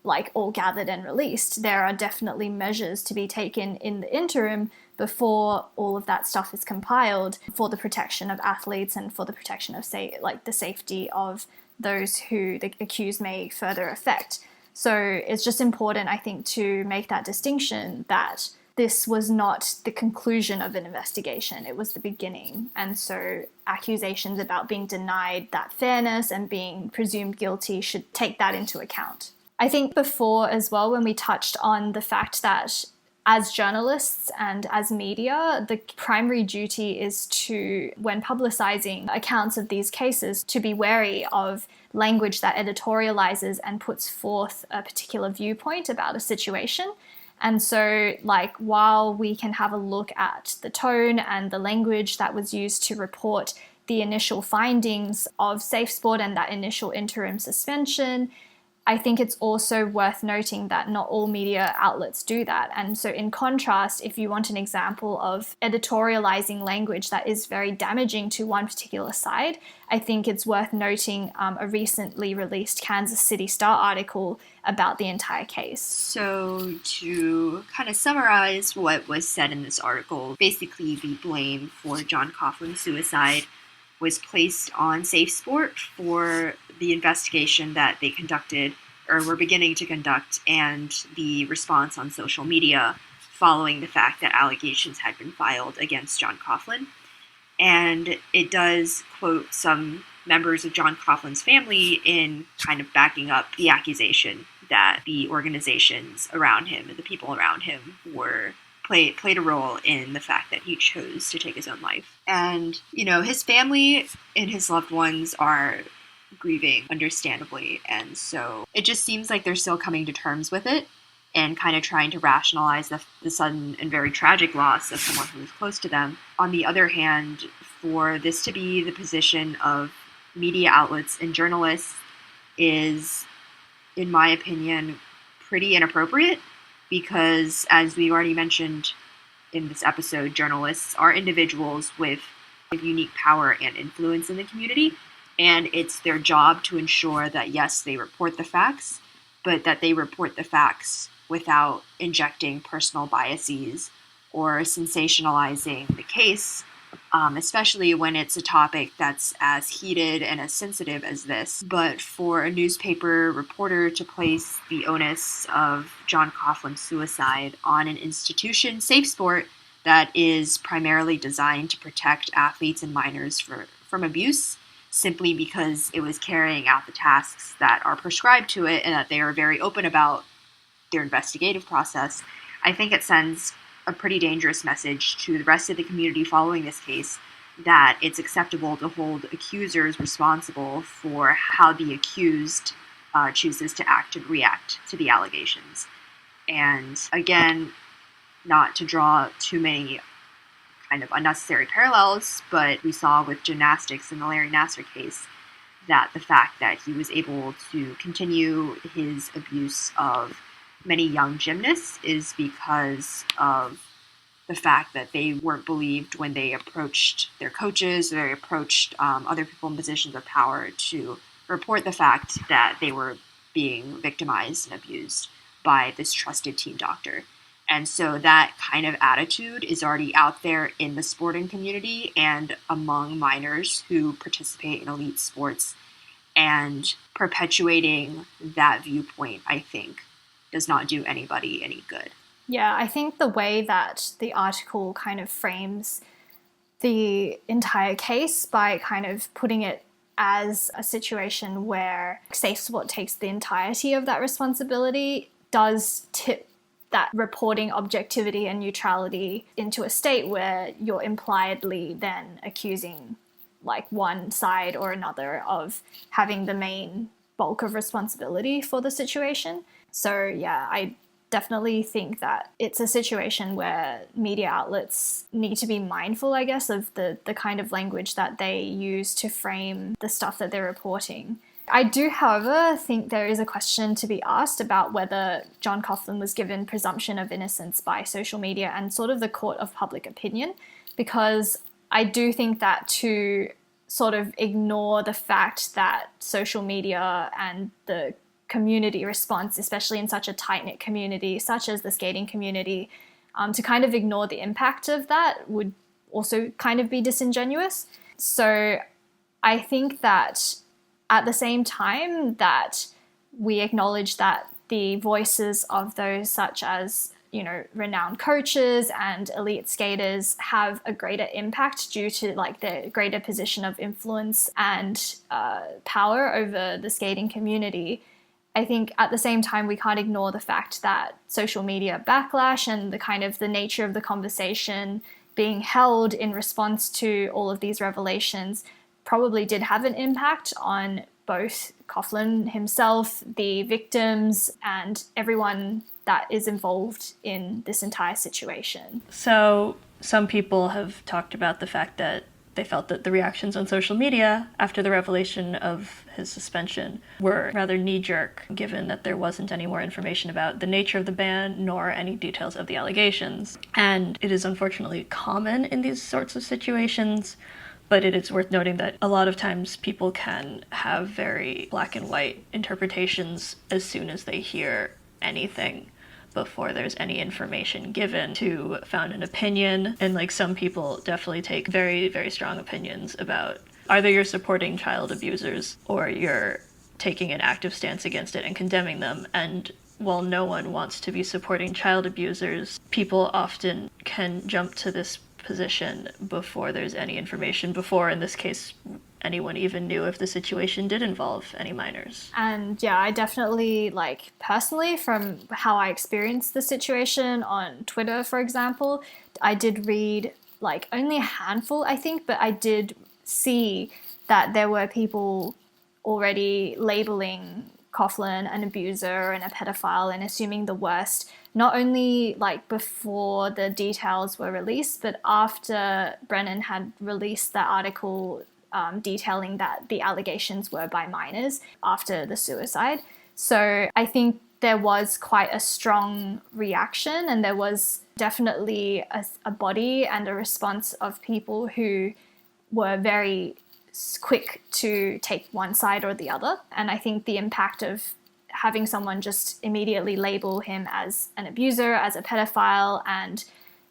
like, all gathered and released. There are definitely measures to be taken in the interim before all of that stuff is compiled for the protection of athletes and for the protection of, the safety of those who the accused may further affect. So it's just important, I think, to make that distinction that this was not the conclusion of an investigation, it was the beginning. And so accusations about being denied that fairness and being presumed guilty should take that into account. I think before as well, when we touched on the fact that as journalists and as media, the primary duty is to, when publicizing accounts of these cases, to be wary of language that editorializes and puts forth a particular viewpoint about a situation. And so, like, while we can have a look at the tone and the language that was used to report the initial findings of Safe Sport and that initial interim suspension, I think it's also worth noting that not all media outlets do that. And so in contrast, if you want an example of editorializing language that is very damaging to one particular side, I think it's worth noting a recently released Kansas City Star article about the entire case. So to kind of summarize what was said in this article, basically the blame for John Coughlin's suicide was placed on Safe Sport for the investigation that they conducted or were beginning to conduct and the response on social media following the fact that allegations had been filed against John Coughlin. And it does quote some members of John Coughlin's family in kind of backing up the accusation that the organizations around him and the people around him played a role in the fact that he chose to take his own life. And, his family and his loved ones are grieving, understandably, and so it just seems like they're still coming to terms with it and kind of trying to rationalize the sudden and very tragic loss of someone who was close to them. On the other hand, for this to be the position of media outlets and journalists is, in my opinion, pretty inappropriate. Because, as we already mentioned in this episode, journalists are individuals with unique power and influence in the community, and it's their job to ensure that, yes, they report the facts, but that they report the facts without injecting personal biases or sensationalizing the case, especially when it's a topic that's as heated and as sensitive as this. But for a newspaper reporter to place the onus of John Coughlin's suicide on an institution, Safe Sport, that is primarily designed to protect athletes and minors from abuse, simply because it was carrying out the tasks that are prescribed to it and that they are very open about their investigative process, I think it sends a pretty dangerous message to the rest of the community following this case that it's acceptable to hold accusers responsible for how the accused chooses to act and react to the allegations. And again, not to draw too many kind of unnecessary parallels, but we saw with gymnastics in the Larry Nassar case that the fact that he was able to continue his abuse of many young gymnasts is because of the fact that they weren't believed when they approached their coaches or they approached other people in positions of power to report the fact that they were being victimized and abused by this trusted team doctor. And so that kind of attitude is already out there in the sporting community and among minors who participate in elite sports. And perpetuating that viewpoint, I think, does not do anybody any good. Yeah, I think the way that the article kind of frames the entire case by kind of putting it as a situation where Safe Sport takes the entirety of that responsibility does tip that reporting objectivity and neutrality into a state where you're impliedly then accusing like one side or another of having the main bulk of responsibility for the situation. So yeah, I definitely think that it's a situation where media outlets need to be mindful, I guess, of the kind of language that they use to frame the stuff that they're reporting. I do, however, think there is a question to be asked about whether John Coughlin was given presumption of innocence by social media and sort of the court of public opinion, because I do think that to sort of ignore the fact that social media and the community response, especially in such a tight-knit community such as the skating community, to kind of ignore the impact of that would also kind of be disingenuous. So I think that at the same time that we acknowledge that the voices of those such as, you know, renowned coaches and elite skaters have a greater impact due to like their greater position of influence and power over the skating community, I think at the same time, we can't ignore the fact that social media backlash and the kind of the nature of the conversation being held in response to all of these revelations probably did have an impact on both Coughlin himself, the victims, and everyone that is involved in this entire situation. So some people have talked about the fact that they felt that the reactions on social media after the revelation of his suspension were rather knee-jerk, given that there wasn't any more information about the nature of the ban nor any details of the allegations. And it is unfortunately common in these sorts of situations, but it is worth noting that a lot of times people can have very black and white interpretations as soon as they hear anything before there's any information given to found an opinion. And like some people definitely take very, very strong opinions about either you're supporting child abusers or you're taking an active stance against it and condemning them. And while no one wants to be supporting child abusers, people often can jump to this position before there's any information, before, in this case, anyone even knew if the situation did involve any minors. And yeah, I definitely, like, personally, from how I experienced the situation on Twitter, for example, I did read, like, only a handful, I think, but I did see that there were people already labeling Coughlin an abuser and a pedophile and assuming the worst, not only like before the details were released, but after Brennan had released that article detailing that the allegations were by minors after the suicide. So I think there was quite a strong reaction, and there was definitely a body and a response of people who were very quick to take one side or the other. And I think the impact of having someone just immediately label him as an abuser, as a pedophile, and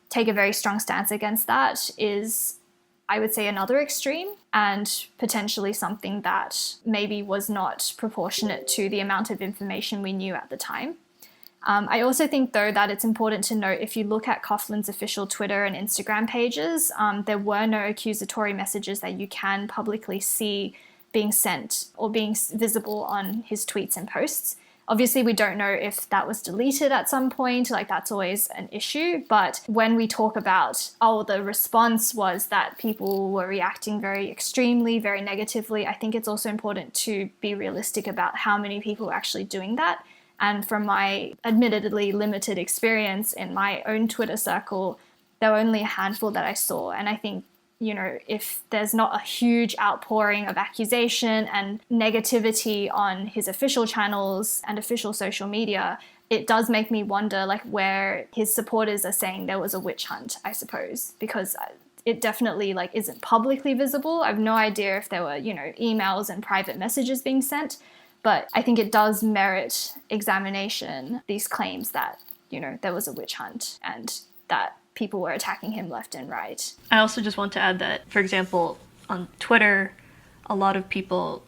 take a very strong stance against that is, I would say, another extreme, and potentially something that maybe was not proportionate to the amount of information we knew at the time. I also think, though, that it's important to note, if you look at Coughlin's official Twitter and Instagram pages, there were no accusatory messages that you can publicly see being sent or being visible on his tweets and posts. Obviously, we don't know if that was deleted at some point, like that's always an issue. But when we talk about, the response was that people were reacting very extremely, very negatively, I think it's also important to be realistic about how many people are actually doing that. And from my admittedly limited experience in my own Twitter circle, there were only a handful that I saw. And I think, if there's not a huge outpouring of accusation and negativity on his official channels and official social media, it does make me wonder, like, where his supporters are saying there was a witch hunt, I suppose, because it definitely, like, isn't publicly visible. I have no idea if there were, emails and private messages being sent. But I think it does merit examination, these claims that, there was a witch hunt and that people were attacking him left and right. I also just want to add that, for example, on Twitter, a lot of people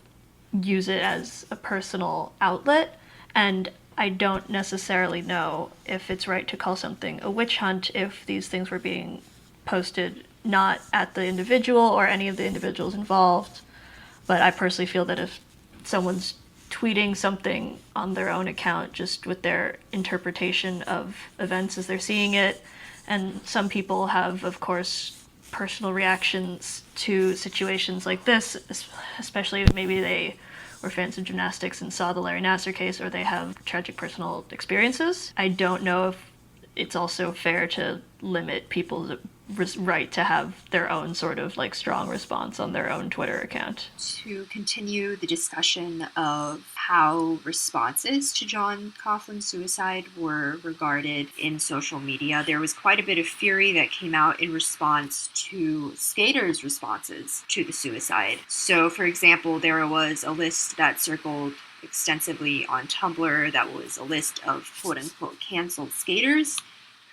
use it as a personal outlet, and I don't necessarily know if it's right to call something a witch hunt if these things were being posted not at the individual or any of the individuals involved. But I personally feel that if someone's tweeting something on their own account just with their interpretation of events as they're seeing it, and some people have, of course, personal reactions to situations like this, especially if maybe they were fans of gymnastics and saw the Larry Nassar case, or they have tragic personal experiences. I don't know if it's also fair to limit people's right to have their own sort of like strong response on their own Twitter account. To continue the discussion of how responses to John Coughlin's suicide were regarded in social media, there was quite a bit of fury that came out in response to skaters' responses to the suicide. So, for example, there was a list that circled extensively on Tumblr that was a list of quote-unquote canceled skaters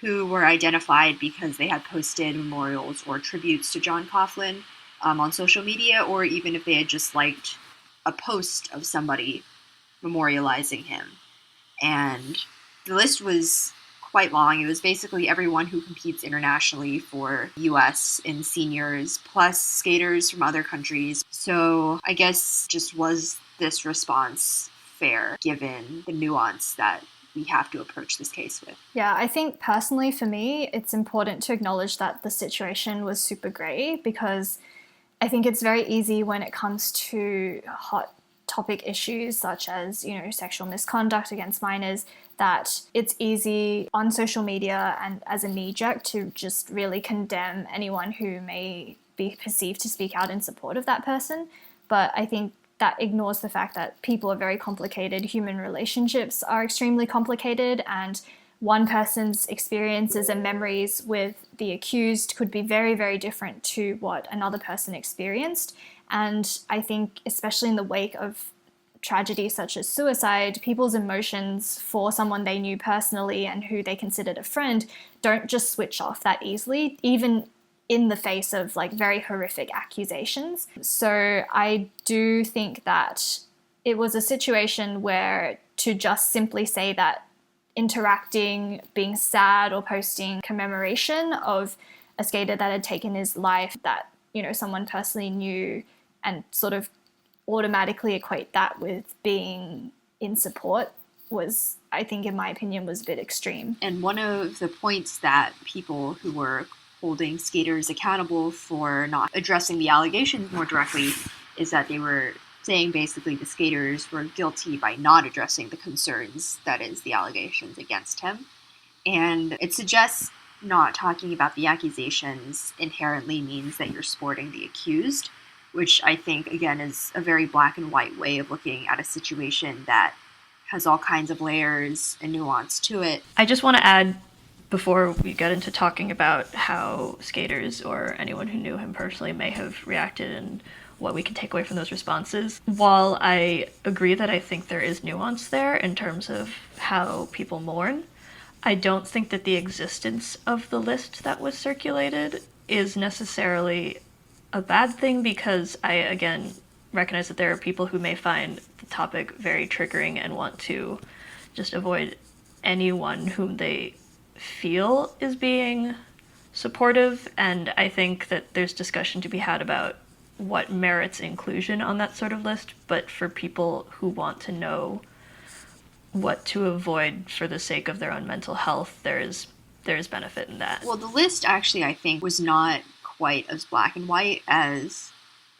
who were identified because they had posted memorials or tributes to John Coughlin on social media, or even if they had just liked a post of somebody memorializing him. And the list was quite long. It was basically everyone who competes internationally for US in seniors, plus skaters from other countries. So I guess just was this response fair given the nuance that we have to approach this case with. Yeah, I think personally for me, it's important to acknowledge that the situation was super grey, because I think it's very easy when it comes to hot topic issues such as, sexual misconduct against minors, that it's easy on social media and as a knee-jerk to just really condemn anyone who may be perceived to speak out in support of that person. But I think that ignores the fact that people are very complicated, human relationships are extremely complicated, and one person's experiences and memories with the accused could be very, very different to what another person experienced. And I think, especially in the wake of tragedy such as suicide, people's emotions for someone they knew personally and who they considered a friend don't just switch off that easily, even in the face of very horrific accusations. So I do think that it was a situation where to just simply say that interacting, being sad, or posting commemoration of a skater that had taken his life that, someone personally knew, and sort of automatically equate that with being in support was, I think, in my opinion, was a bit extreme. And one of the points that people who were holding skaters accountable for not addressing the allegations more directly is that they were saying basically the skaters were guilty by not addressing the concerns, that is, the allegations against him. And it suggests not talking about the accusations inherently means that you're supporting the accused, which I think, again, is a very black and white way of looking at a situation that has all kinds of layers and nuance to it. I just want to add, before we get into talking about how skaters or anyone who knew him personally may have reacted and what we can take away from those responses, while I agree that I think there is nuance there in terms of how people mourn, I don't think that the existence of the list that was circulated is necessarily a bad thing, because I, again, recognize that there are people who may find the topic very triggering and want to just avoid anyone whom they feel is being supportive, and I think that there's discussion to be had about what merits inclusion on that sort of list, but for people who want to know what to avoid for the sake of their own mental health, there is benefit in that. Well, the list actually, I think, was not quite as black and white as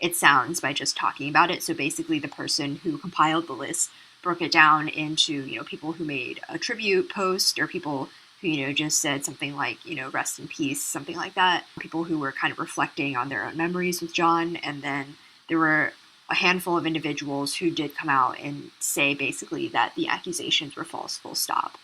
it sounds by just talking about it. So basically the person who compiled the list broke it down into, people who made a tribute post, or people who, just said something like, rest in peace, something like that. People who were kind of reflecting on their own memories with John. And then there were a handful of individuals who did come out and say basically that the accusations were false, full stop.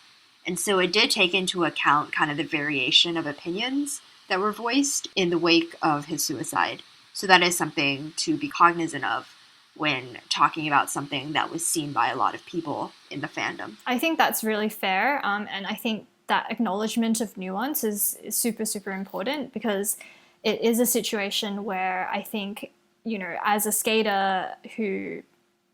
And so it did take into account kind of the variation of opinions that were voiced in the wake of his suicide. So that is something to be cognizant of when talking about something that was seen by a lot of people in the fandom. I think that's really fair, and I think that acknowledgement of nuance is super, super important, because it is a situation where I think, as a skater who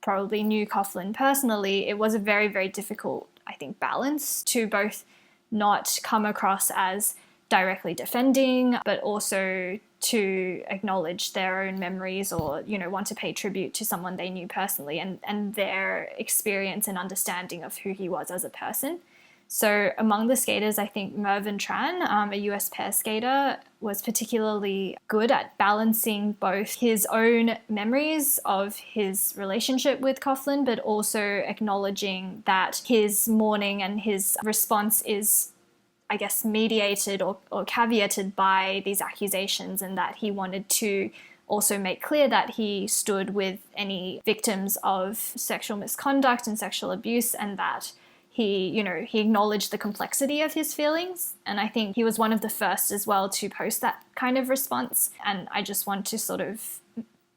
probably knew Coughlin personally, it was a very, very difficult, I think, balance to both not come across as directly defending, but also to acknowledge their own memories, or, want to pay tribute to someone they knew personally and their experience and understanding of who he was as a person. So among the skaters, I think Mervyn Tran, a US pair skater, was particularly good at balancing both his own memories of his relationship with Coughlin, but also acknowledging that his mourning and his response is, I guess, mediated or caveated by these accusations, and that he wanted to also make clear that he stood with any victims of sexual misconduct and sexual abuse, and that he acknowledged the complexity of his feelings. And I think he was one of the first as well to post that kind of response. And I just want to sort of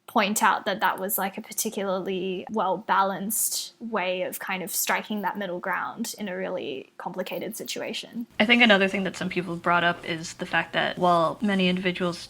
point out that that was like a particularly well-balanced way of kind of striking that middle ground in a really complicated situation. I think another thing that some people have brought up is the fact that while many individuals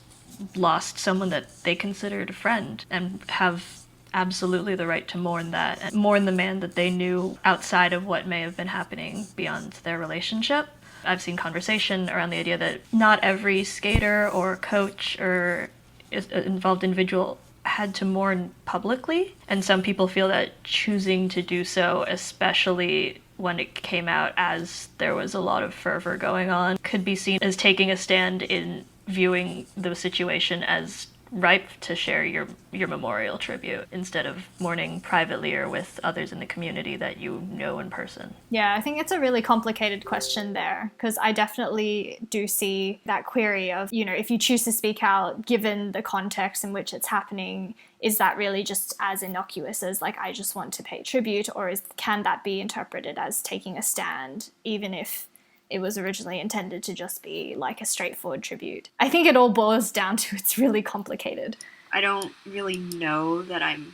lost someone that they considered a friend and have absolutely the right to mourn that, and mourn the man that they knew outside of what may have been happening beyond their relationship. I've seen conversation around the idea that not every skater or coach or involved individual had to mourn publicly, and some people feel that choosing to do so, especially when it came out as there was a lot of fervor going on, could be seen as taking a stand in viewing the situation as ripe to share your memorial tribute instead of mourning privately or with others in the community that you know in person. Yeah, I think it's a really complicated question there, because I definitely do see that query of, if you choose to speak out, given the context in which it's happening, is that really just as innocuous as like, I just want to pay tribute, or can that be interpreted as taking a stand, even if it was originally intended to just be like a straightforward tribute? I think it all boils down to it's really complicated. I don't really know that I'm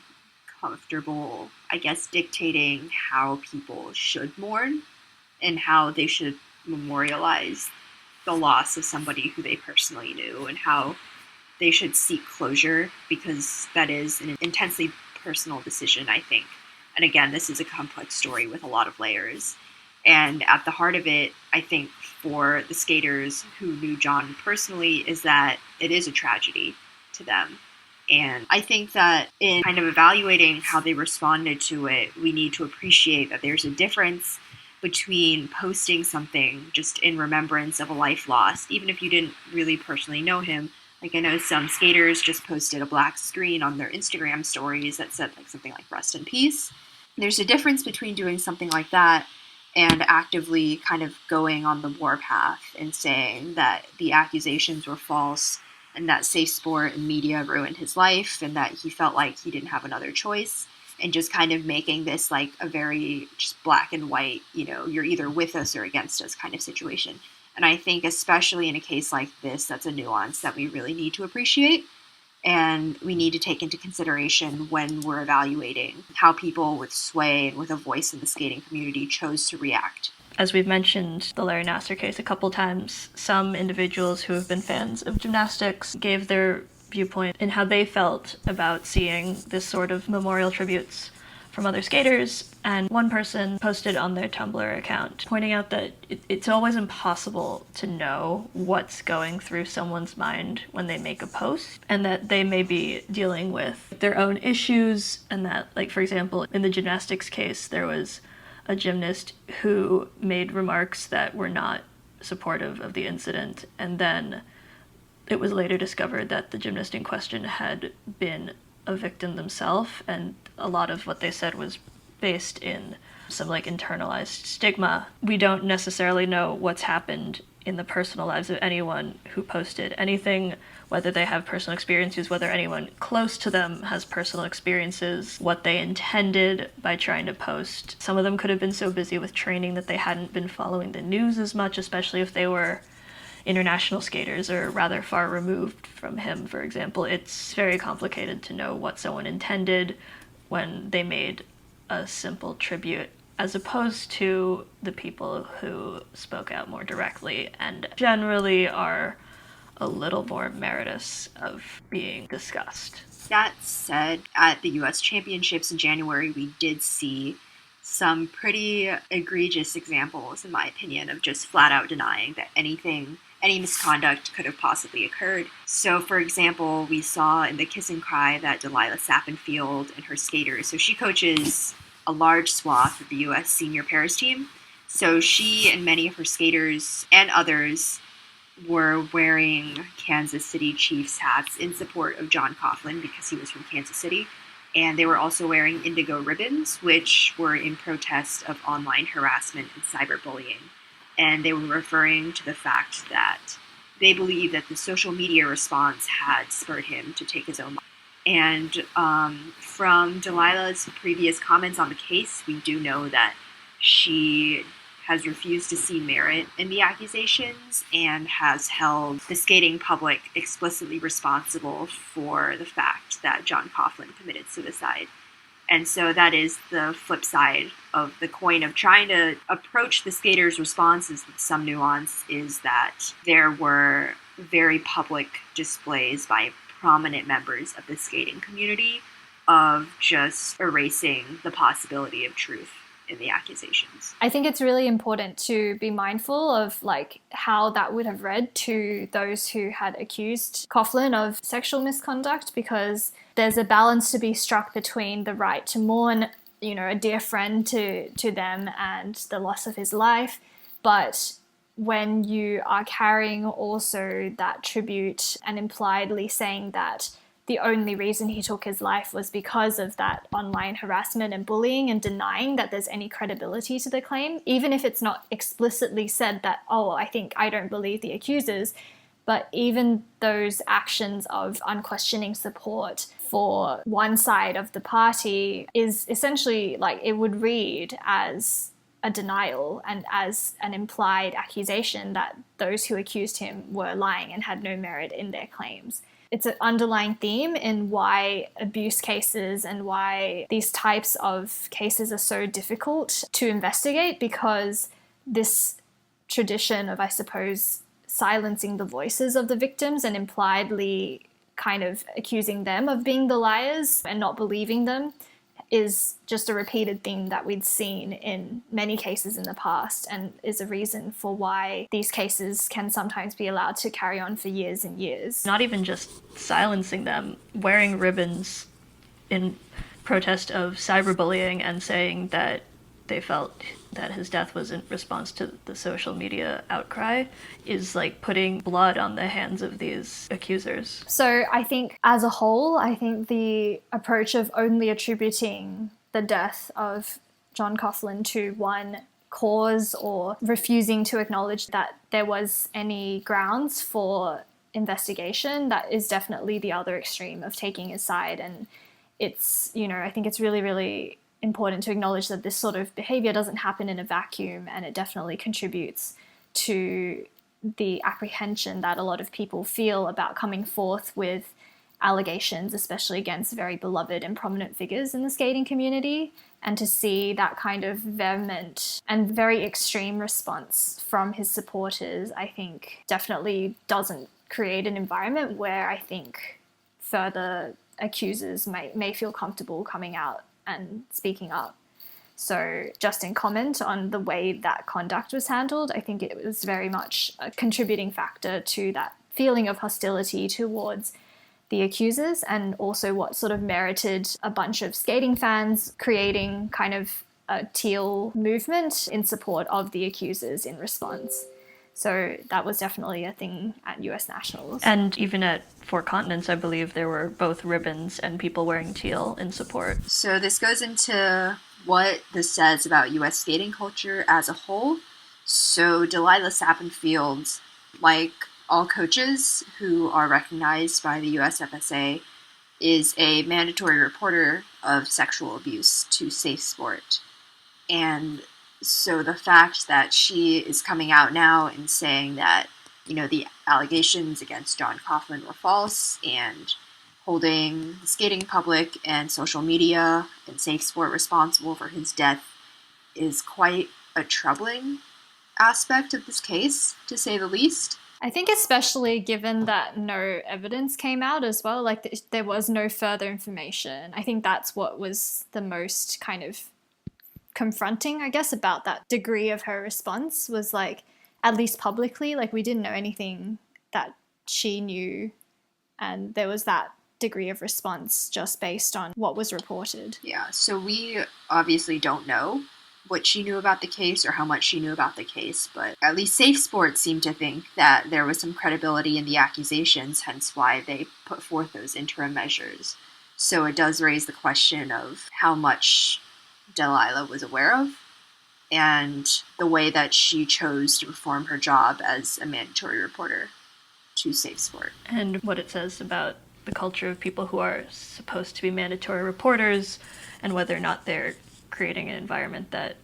comfortable, I guess, dictating how people should mourn and how they should memorialize the loss of somebody who they personally knew, and how they should seek closure, because that is an intensely personal decision, I think. And again, this is a complex story with a lot of layers. And at the heart of it, I think for the skaters who knew John personally, is that it is a tragedy to them. And I think that in kind of evaluating how they responded to it, we need to appreciate that there's a difference between posting something just in remembrance of a life lost, even if you didn't really personally know him. Like, I know some skaters just posted a black screen on their Instagram stories that said like something like "rest in peace." There's a difference between doing something like that and actively kind of going on the warpath and saying that the accusations were false and that Safe Sport and media ruined his life and that he felt like he didn't have another choice, and just kind of making this like a very just black and white, you're either with us or against us kind of situation. And I think especially in a case like this, that's a nuance that we really need to appreciate. And we need to take into consideration when we're evaluating how people with sway and with a voice in the skating community chose to react. As we've mentioned the Larry Nassar case a couple times, some individuals who have been fans of gymnastics gave their viewpoint in how they felt about seeing this sort of memorial tributes from other skaters. And one person posted on their Tumblr account pointing out that it's always impossible to know what's going through someone's mind when they make a post, and that they may be dealing with their own issues, and that, like, for example, in the gymnastics case, there was a gymnast who made remarks that were not supportive of the incident, and then it was later discovered that the gymnast in question had been a victim themselves, and a lot of what they said was based in some like internalized stigma. We don't necessarily know what's happened in the personal lives of anyone who posted anything, whether they have personal experiences, whether anyone close to them has personal experiences, what they intended by trying to post. Some of them could have been so busy with training that they hadn't been following the news as much, especially if they were international skaters or rather far removed from him, for example. It's very complicated to know what someone intended when they made a simple tribute, as opposed to the people who spoke out more directly and generally are a little more meritorious of being discussed. That said, at the US Championships in January, we did see some pretty egregious examples, in my opinion, of just flat out denying that any misconduct could have possibly occurred. So, for example, we saw in the Kiss and Cry that Delilah Sappenfield and her skaters, so she coaches a large swath of the U.S. senior pairs team. So she and many of her skaters and others were wearing Kansas City Chiefs hats in support of John Coughlin because he was from Kansas City. And they were also wearing indigo ribbons, which were in protest of online harassment and cyberbullying. And they were referring to the fact that they believe that the social media response had spurred him to take his own life. And from Delilah's previous comments on the case, we do know that she has refused to see merit in the accusations and has held the skating public explicitly responsible for the fact that John Coughlin committed suicide. And so that is the flip side of the coin of trying to approach the skaters' responses with some nuance, is that there were very public displays by prominent members of the skating community of just erasing the possibility of truth in the accusations. I think it's really important to be mindful of like how that would have read to those who had accused Coughlin of sexual misconduct, because there's a balance to be struck between the right to mourn, a dear friend to them and the loss of his life, but when you are carrying also that tribute and impliedly saying that the only reason he took his life was because of that online harassment and bullying, and denying that there's any credibility to the claim, even if it's not explicitly said that, I don't believe the accusers, but even those actions of unquestioning support for one side of the party is essentially like, it would read as a denial and as an implied accusation that those who accused him were lying and had no merit in their claims. It's an underlying theme in why abuse cases and why these types of cases are so difficult to investigate, because this tradition of, I suppose, silencing the voices of the victims and impliedly kind of accusing them of being the liars and not believing them is just a repeated theme that we'd seen in many cases in the past, and is a reason for why these cases can sometimes be allowed to carry on for years and years. Not even just silencing them, wearing ribbons in protest of cyberbullying and saying that they felt that his death was in response to the social media outcry is like putting blood on the hands of these accusers. So I think as a whole, the approach of only attributing the death of John Coughlin to one cause, or refusing to acknowledge that there was any grounds for investigation, that is definitely the other extreme of taking his side. And it's, I think it's really, really important to acknowledge that this sort of behavior doesn't happen in a vacuum, and it definitely contributes to the apprehension that a lot of people feel about coming forth with allegations, especially against very beloved and prominent figures in the skating community. And to see that kind of vehement and very extreme response from his supporters, I think definitely doesn't create an environment where I think further accusers may feel comfortable coming out and speaking up. So just in comment on the way that conduct was handled, I think it was very much a contributing factor to that feeling of hostility towards the accusers, and also what sort of merited a bunch of skating fans creating kind of a teal movement in support of the accusers in response. So that was definitely a thing at US Nationals. And even at Four Continents, I believe there were both ribbons and people wearing teal in support. So this goes into what this says about US skating culture as a whole. So Delilah Sappenfield, like all coaches who are recognized by the USFSA, is a mandatory reporter of sexual abuse to Safe Sport. And so the fact that she is coming out now and saying that, the allegations against John Coughlin were false, and holding the skating public and social media and Safe Sport responsible for his death is quite a troubling aspect of this case, to say the least. I think especially given that no evidence came out as well, like there was no further information. I think that's what was the most kind of confronting, I guess, about that degree of her response, was like, at least publicly, like we didn't know anything that she knew, and there was that degree of response just based on what was reported. Yeah, so we obviously don't know what she knew about the case or how much she knew about the case, but at least Safe Sports seemed to think that there was some credibility in the accusations, hence why they put forth those interim measures. So it does raise the question of how much Delilah was aware of, and the way that she chose to perform her job as a mandatory reporter to Safe Sport. And what it says about the culture of people who are supposed to be mandatory reporters, and whether or not they're creating an environment that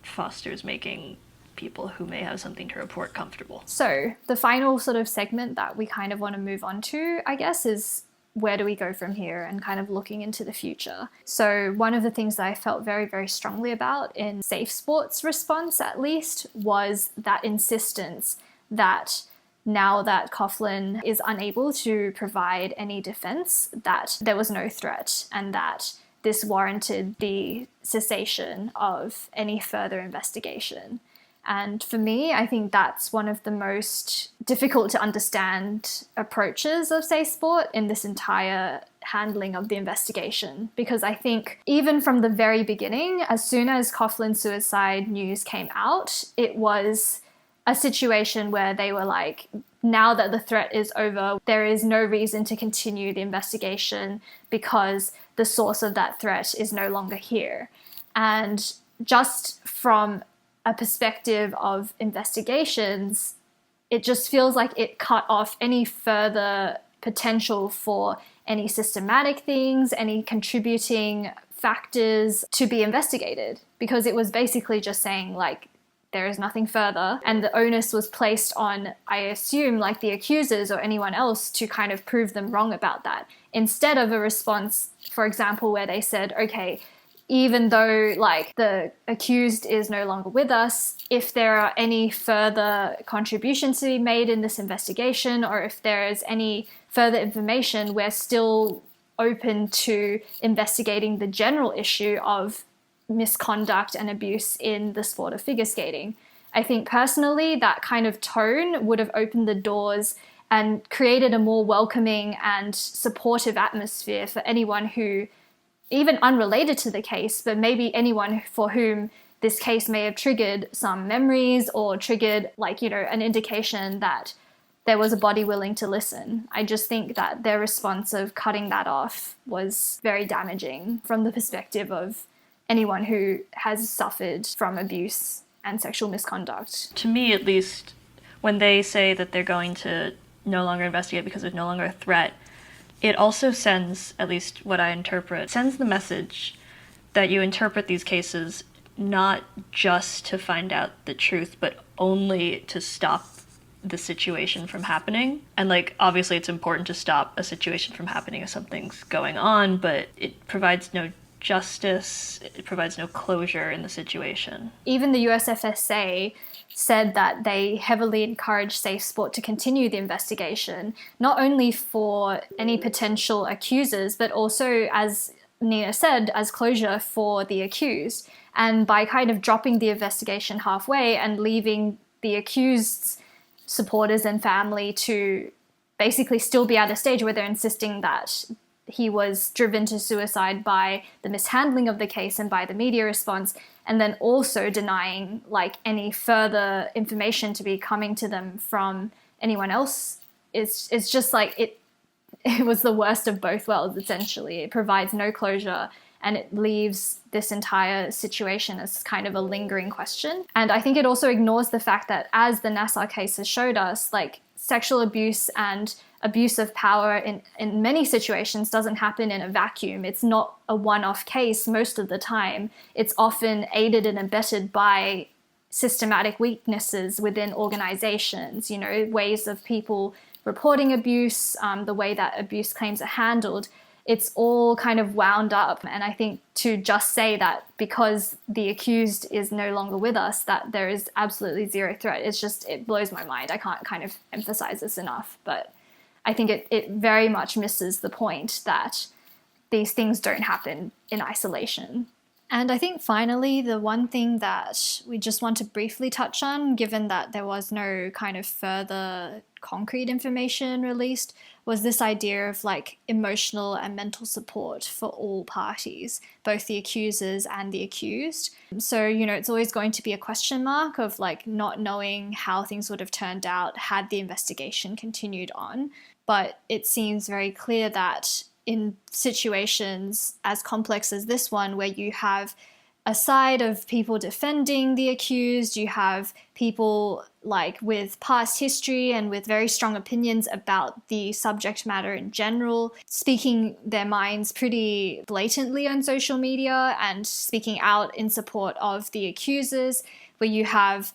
fosters making people who may have something to report comfortable. So the final sort of segment that we kind of want to move on to, I guess, is where do we go from here, and kind of looking into the future. So one of the things that I felt very, very strongly about in Safe Sports' response, at least, was that insistence that now that Coughlin is unable to provide any defense, that there was no threat, and that this warranted the cessation of any further investigation. And for me, I think that's one of the most difficult to understand approaches of Say Sport in this entire handling of the investigation. Because I think even from the very beginning, as soon as Coughlin's suicide news came out, it was a situation where they were like, now that the threat is over, there is no reason to continue the investigation because the source of that threat is no longer here. And just from a perspective of investigations, it just feels like it cut off any further potential for any systematic things, any contributing factors to be investigated, because it was basically just saying like, there is nothing further. And the onus was placed on, I assume, like the accusers or anyone else to kind of prove them wrong about that, instead of a response, for example, where they said, okay, even though like the accused is no longer with us, if there are any further contributions to be made in this investigation, or if there is any further information, we're still open to investigating the general issue of misconduct and abuse in the sport of figure skating. I think personally that kind of tone would have opened the doors and created a more welcoming and supportive atmosphere for anyone who, even unrelated to the case, but maybe anyone for whom this case may have triggered some memories or triggered like, you know, an indication that there was a body willing to listen. I just think that their response of cutting that off was very damaging from the perspective of anyone who has suffered from abuse and sexual misconduct. To me, at least, when they say that they're going to no longer investigate because there's no longer a threat, it also sends, at least what I interpret, sends the message that you interpret these cases not just to find out the truth, but only to stop the situation from happening. And like, obviously it's important to stop a situation from happening if something's going on, but it provides no justice, it provides no closure in the situation. Even the USFSA said that they heavily encourage Safe Sport to continue the investigation, not only for any potential accusers, but also, as Nina said, as closure for the accused. And by kind of dropping the investigation halfway and leaving the accused's supporters and family to basically still be at a stage where they're insisting that he was driven to suicide by the mishandling of the case and by the media response, and then also denying like any further information to be coming to them from anyone else, it's just like it was the worst of both worlds, essentially. It provides no closure and it leaves this entire situation as kind of a lingering question. And I think it also ignores the fact that, as the Nassar case has showed us, like sexual abuse and abuse of power in many situations doesn't happen in a vacuum. It's not a one-off case most of the time. It's often aided and abetted by systematic weaknesses within organizations, you know, ways of people reporting abuse, the way that abuse claims are handled. It's all kind of wound up. And I think to just say that because the accused is no longer with us, that there is absolutely zero threat, it blows my mind. I can't kind of emphasize this enough, but I think it very much misses the point that these things don't happen in isolation. And I think finally, the one thing that we just want to briefly touch on, given that there was no kind of further concrete information released, was this idea of like emotional and mental support for all parties, both the accusers and the accused. So, you know, it's always going to be a question mark of like not knowing how things would have turned out had the investigation continued on. But it seems very clear that in situations as complex as this one, where you have a side of people defending the accused, you have people like with past history and with very strong opinions about the subject matter in general, speaking their minds pretty blatantly on social media and speaking out in support of the accusers, where you have,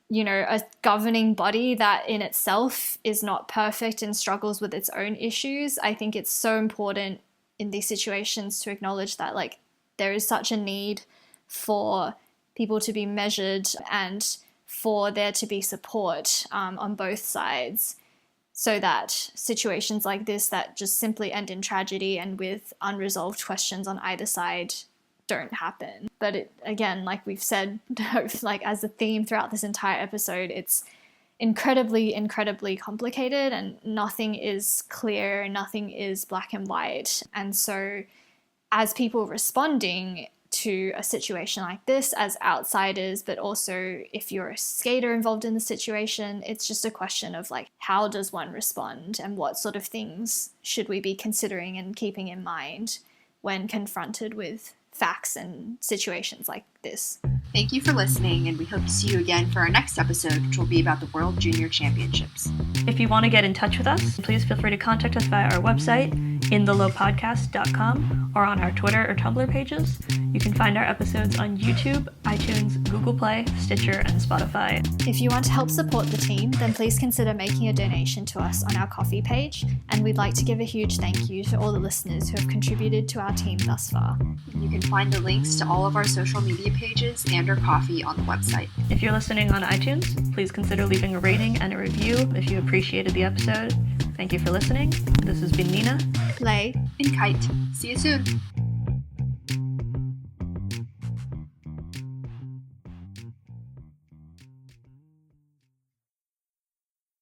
you know, a governing body that in itself is not perfect and struggles with its own issues. I think it's so important in these situations to acknowledge that like there is such a need for people to be measured and for there to be support on both sides. so that situations like this that just simply end in tragedy and with unresolved questions on either side don't happen. But it, again, like we've said, like as a theme throughout this entire episode, it's incredibly, incredibly complicated and nothing is clear, nothing is black and white. And so as people responding to a situation like this as outsiders, but also if you're a skater involved in the situation, it's just a question of like, how does one respond and what sort of things should we be considering and keeping in mind when confronted with facts and situations like this. Thank you for listening, and we hope to see you again for our next episode, which will be about the World Junior Championships. If you want to get in touch with us, please feel free to contact us via our website, inthelowpodcast.com, or on our Twitter or Tumblr pages. You can find our episodes on YouTube, iTunes, Google Play, Stitcher, and Spotify. If you want to help support the team, then please consider making a donation to us on our Ko-fi page, and we'd like to give a huge thank you to all the listeners who have contributed to our team thus far. You can find the links to all of our social media pages and our Ko-fi on the website. If you're listening on iTunes, please consider leaving a rating and a review if you appreciated the episode. Thank you for listening. This has been Nina, Lei, And Kite. See you soon.